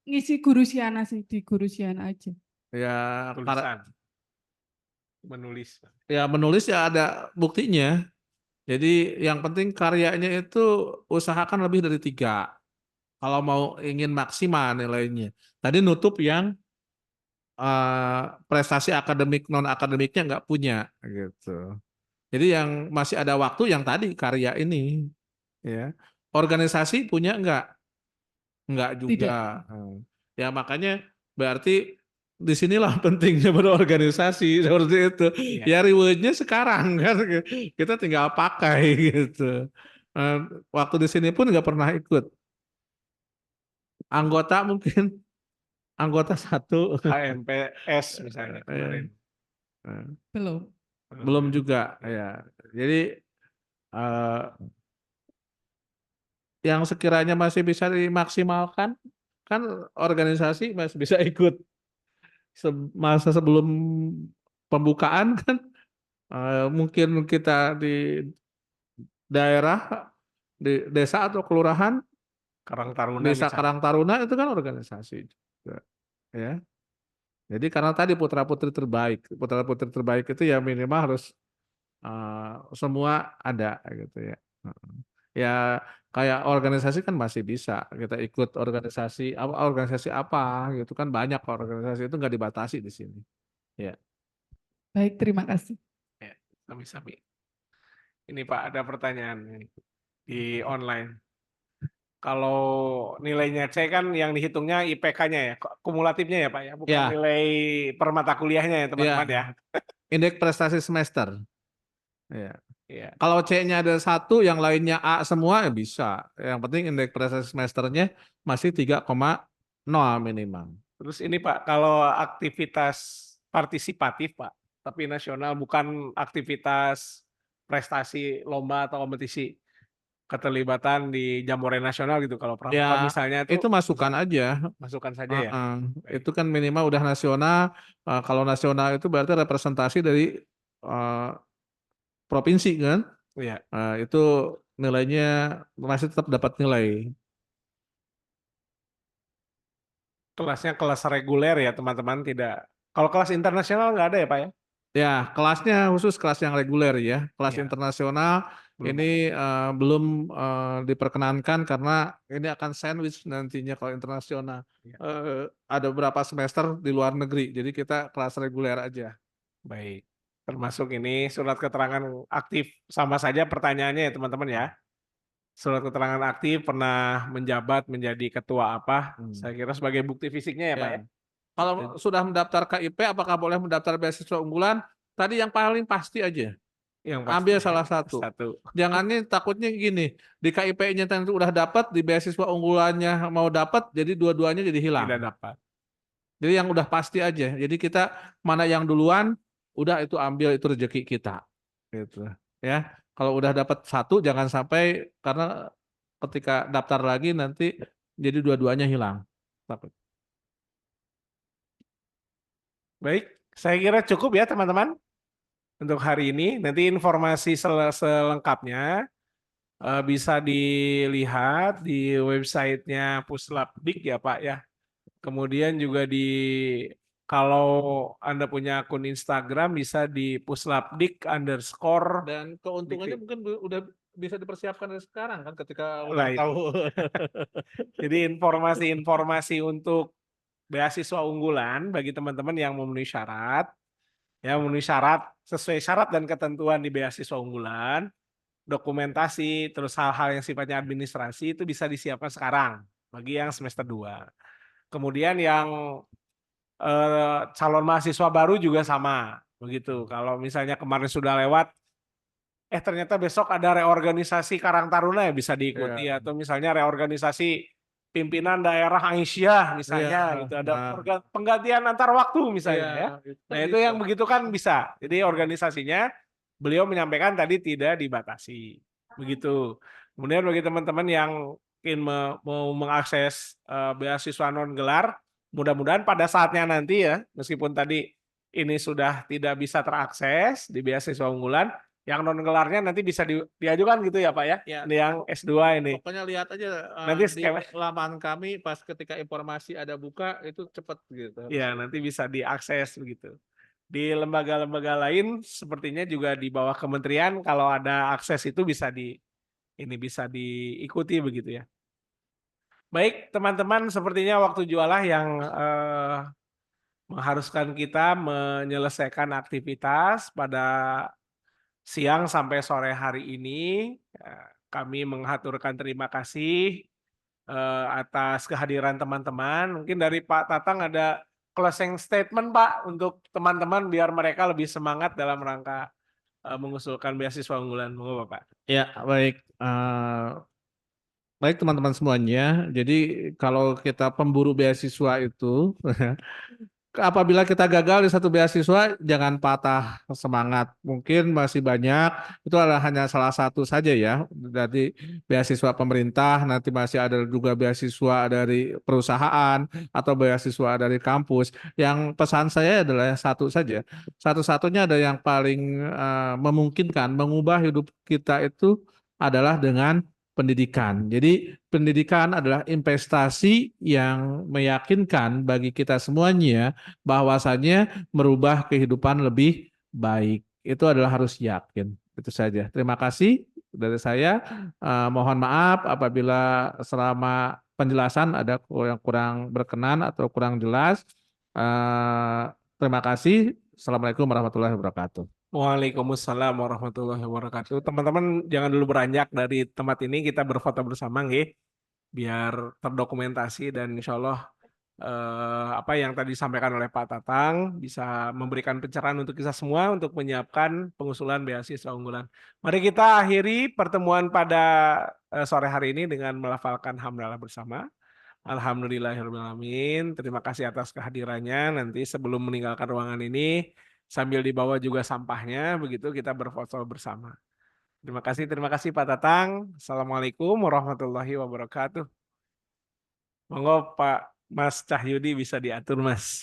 L: ngisi guru Siana sih, di guru Siana aja.
E: ya
D: Tulisan. Menulis.
E: ya menulis ya ada buktinya. Jadi yang penting karyanya itu usahakan lebih dari 3. Kalau mau ingin maksimal nilainya. Tadi nutup yang prestasi akademik non akademiknya nggak punya gitu. Jadi yang masih ada waktu yang tadi karya ini, ya. Organisasi punya nggak juga. Ya makanya berarti disinilah pentingnya berorganisasi seperti itu. Ya rewardnya sekarang kan kita tinggal pakai gitu. Waktu di sini pun nggak pernah ikut. Anggota mungkin anggota 1.
D: HMPS misalnya kemarin.
L: Belum
E: juga ya. Jadi yang sekiranya masih bisa dimaksimalkan kan organisasi masih bisa ikut masa sebelum pembukaan kan mungkin kita di daerah di desa atau kelurahan
D: Karang Taruna
E: desa
D: misalnya.
E: Karang Taruna itu kan organisasi juga, ya. Jadi karena tadi putra-putri terbaik itu ya minimal harus semua ada gitu ya. Ya kayak organisasi kan masih bisa kita ikut organisasi apa gitu kan, banyak organisasi itu nggak dibatasi di sini. Ya.
L: Baik, terima kasih.
D: Ya, sami-sami. Ini Pak ada pertanyaan di online. Kalau nilainya C kan yang dihitungnya IPK-nya ya, kumulatifnya ya Pak ya, bukan
E: Ya.
D: nilai per mata kuliahnya ya teman-teman ya.
E: Indeks prestasi semester. Ya.
D: Iya.
E: Kalau C-nya ada 1, yang lainnya A semua ya bisa. Yang penting indeks prestasi semesternya masih 3,0 minimal.
D: Terus ini Pak, kalau aktivitas partisipatif Pak, tapi nasional bukan aktivitas prestasi lomba atau kompetisi, keterlibatan di Jambore nasional gitu kalau pramuka
E: Ya,
D: misalnya
E: itu masukan aja.
D: Masukan saja ya.
E: Itu kan minimal udah nasional. Kalau nasional itu berarti representasi dari provinsi kan.
D: Iya.
E: Itu nilainya masih tetap dapat nilai.
D: Kelasnya kelas reguler ya teman-teman, tidak. Kalau kelas internasional nggak ada ya Pak ya?
E: Ya, kelasnya khusus kelas yang reguler ya. Kelas internasional ini belum diperkenankan karena ini akan sandwich nantinya kalau internasional. Ada beberapa semester di luar negeri, jadi kita kelas reguler aja.
D: Baik, termasuk ini surat keterangan aktif, sama saja pertanyaannya ya teman-teman ya. Surat keterangan aktif pernah menjabat menjadi ketua apa, saya kira sebagai bukti fisiknya ya Pak ya.
E: Kalau sudah mendaftar KIP, apakah boleh mendaftar beasiswa unggulan? Tadi yang paling pasti aja.
D: Yang pasti,
E: ambil salah satu. Jangan takutnya gini, di KIP-nya tentu udah dapat, di beasiswa unggulannya mau dapat, jadi dua-duanya jadi hilang.
D: Tidak dapat.
E: Jadi yang udah pasti aja. Jadi kita mana yang duluan, udah itu ambil, itu rezeki kita. Gitu. Ya. Kalau udah dapat 1, jangan sampai karena ketika daftar lagi nanti jadi dua-duanya hilang. Takut.
D: Baik, Saya kira cukup ya teman-teman untuk hari ini. Nanti informasi selengkapnya bisa dilihat di websitenya Puslapdik ya Pak ya. Kemudian juga kalau Anda punya akun Instagram bisa di puslapdik_.
E: Dan keuntungannya mungkin udah bisa dipersiapkan dari sekarang kan ketika
D: Nah,
E: udah
D: itu.
E: tahu.
D: Jadi informasi-informasi untuk beasiswa unggulan bagi teman-teman yang memenuhi syarat, ya memenuhi syarat sesuai syarat dan ketentuan di beasiswa unggulan, dokumentasi, terus hal-hal yang sifatnya administrasi itu bisa disiapkan sekarang bagi yang semester 2. Kemudian yang calon mahasiswa baru juga sama, begitu. Kalau misalnya kemarin sudah lewat, ternyata besok ada reorganisasi Karang Taruna ya bisa diikuti, atau misalnya reorganisasi pimpinan daerah Aisyah misalnya, gitu. Ada penggantian antar waktu misalnya ya. Nah itu yang begitu kan bisa. Jadi organisasinya beliau menyampaikan tadi tidak dibatasi, begitu. Kemudian bagi teman-teman yang ingin mau mengakses beasiswa non gelar, mudah-mudahan pada saatnya nanti ya, meskipun tadi ini sudah tidak bisa terakses di beasiswa unggulan, yang non gelarnya nanti bisa diajukan gitu ya Pak ya, ini yang S2 ini.
E: Pokoknya lihat aja
D: Nanti
E: di laman kami pas ketika informasi ada buka itu cepat gitu.
D: Ya nanti bisa diakses begitu. Di lembaga-lembaga lain sepertinya juga di bawah kementerian kalau ada akses itu bisa bisa diikuti begitu ya. Baik teman-teman, sepertinya waktu jualah yang mengharuskan kita menyelesaikan aktivitas pada siang sampai sore hari ini. Kami mengaturkan terima kasih atas kehadiran teman-teman. Mungkin dari Pak Tatang ada closing statement Pak untuk teman-teman biar mereka lebih semangat dalam rangka mengusulkan beasiswa unggulan. Monggo Bapak.
E: Ya, baik. Baik teman-teman semuanya. Jadi kalau kita pemburu beasiswa itu apabila kita gagal di satu beasiswa, jangan patah semangat. Mungkin masih banyak, itu adalah hanya salah satu saja ya. Jadi beasiswa pemerintah, nanti masih ada juga beasiswa dari perusahaan atau beasiswa dari kampus. Yang pesan saya adalah satu saja. Satu-satunya ada yang paling memungkinkan mengubah hidup kita itu adalah dengan pendidikan. Jadi pendidikan adalah investasi yang meyakinkan bagi kita semuanya bahwasannya merubah kehidupan lebih baik. Itu adalah harus yakin. Itu saja. Terima kasih dari saya. Mohon maaf apabila selama penjelasan ada yang kurang berkenan atau kurang jelas. Terima kasih. Assalamualaikum warahmatullahi wabarakatuh.
D: Waalaikumsalam warahmatullahi wabarakatuh. Teman-teman jangan dulu beranjak dari tempat ini, kita berfoto bersama nggih, biar terdokumentasi dan insya Allah apa yang tadi disampaikan oleh Pak Tatang bisa memberikan pencerahan untuk kita semua untuk menyiapkan pengusulan beasiswa unggulan. Mari kita akhiri pertemuan pada sore hari ini dengan melafalkan hamdalah bersama. Alhamdulillahirrahmanirrahim. Terima kasih atas kehadirannya. Nanti sebelum meninggalkan ruangan ini, sambil dibawa juga sampahnya, begitu kita berfoto bersama. Terima kasih Pak Tatang. Assalamualaikum warahmatullahi wabarakatuh. Monggo Pak Mas Cahyudi bisa diatur Mas.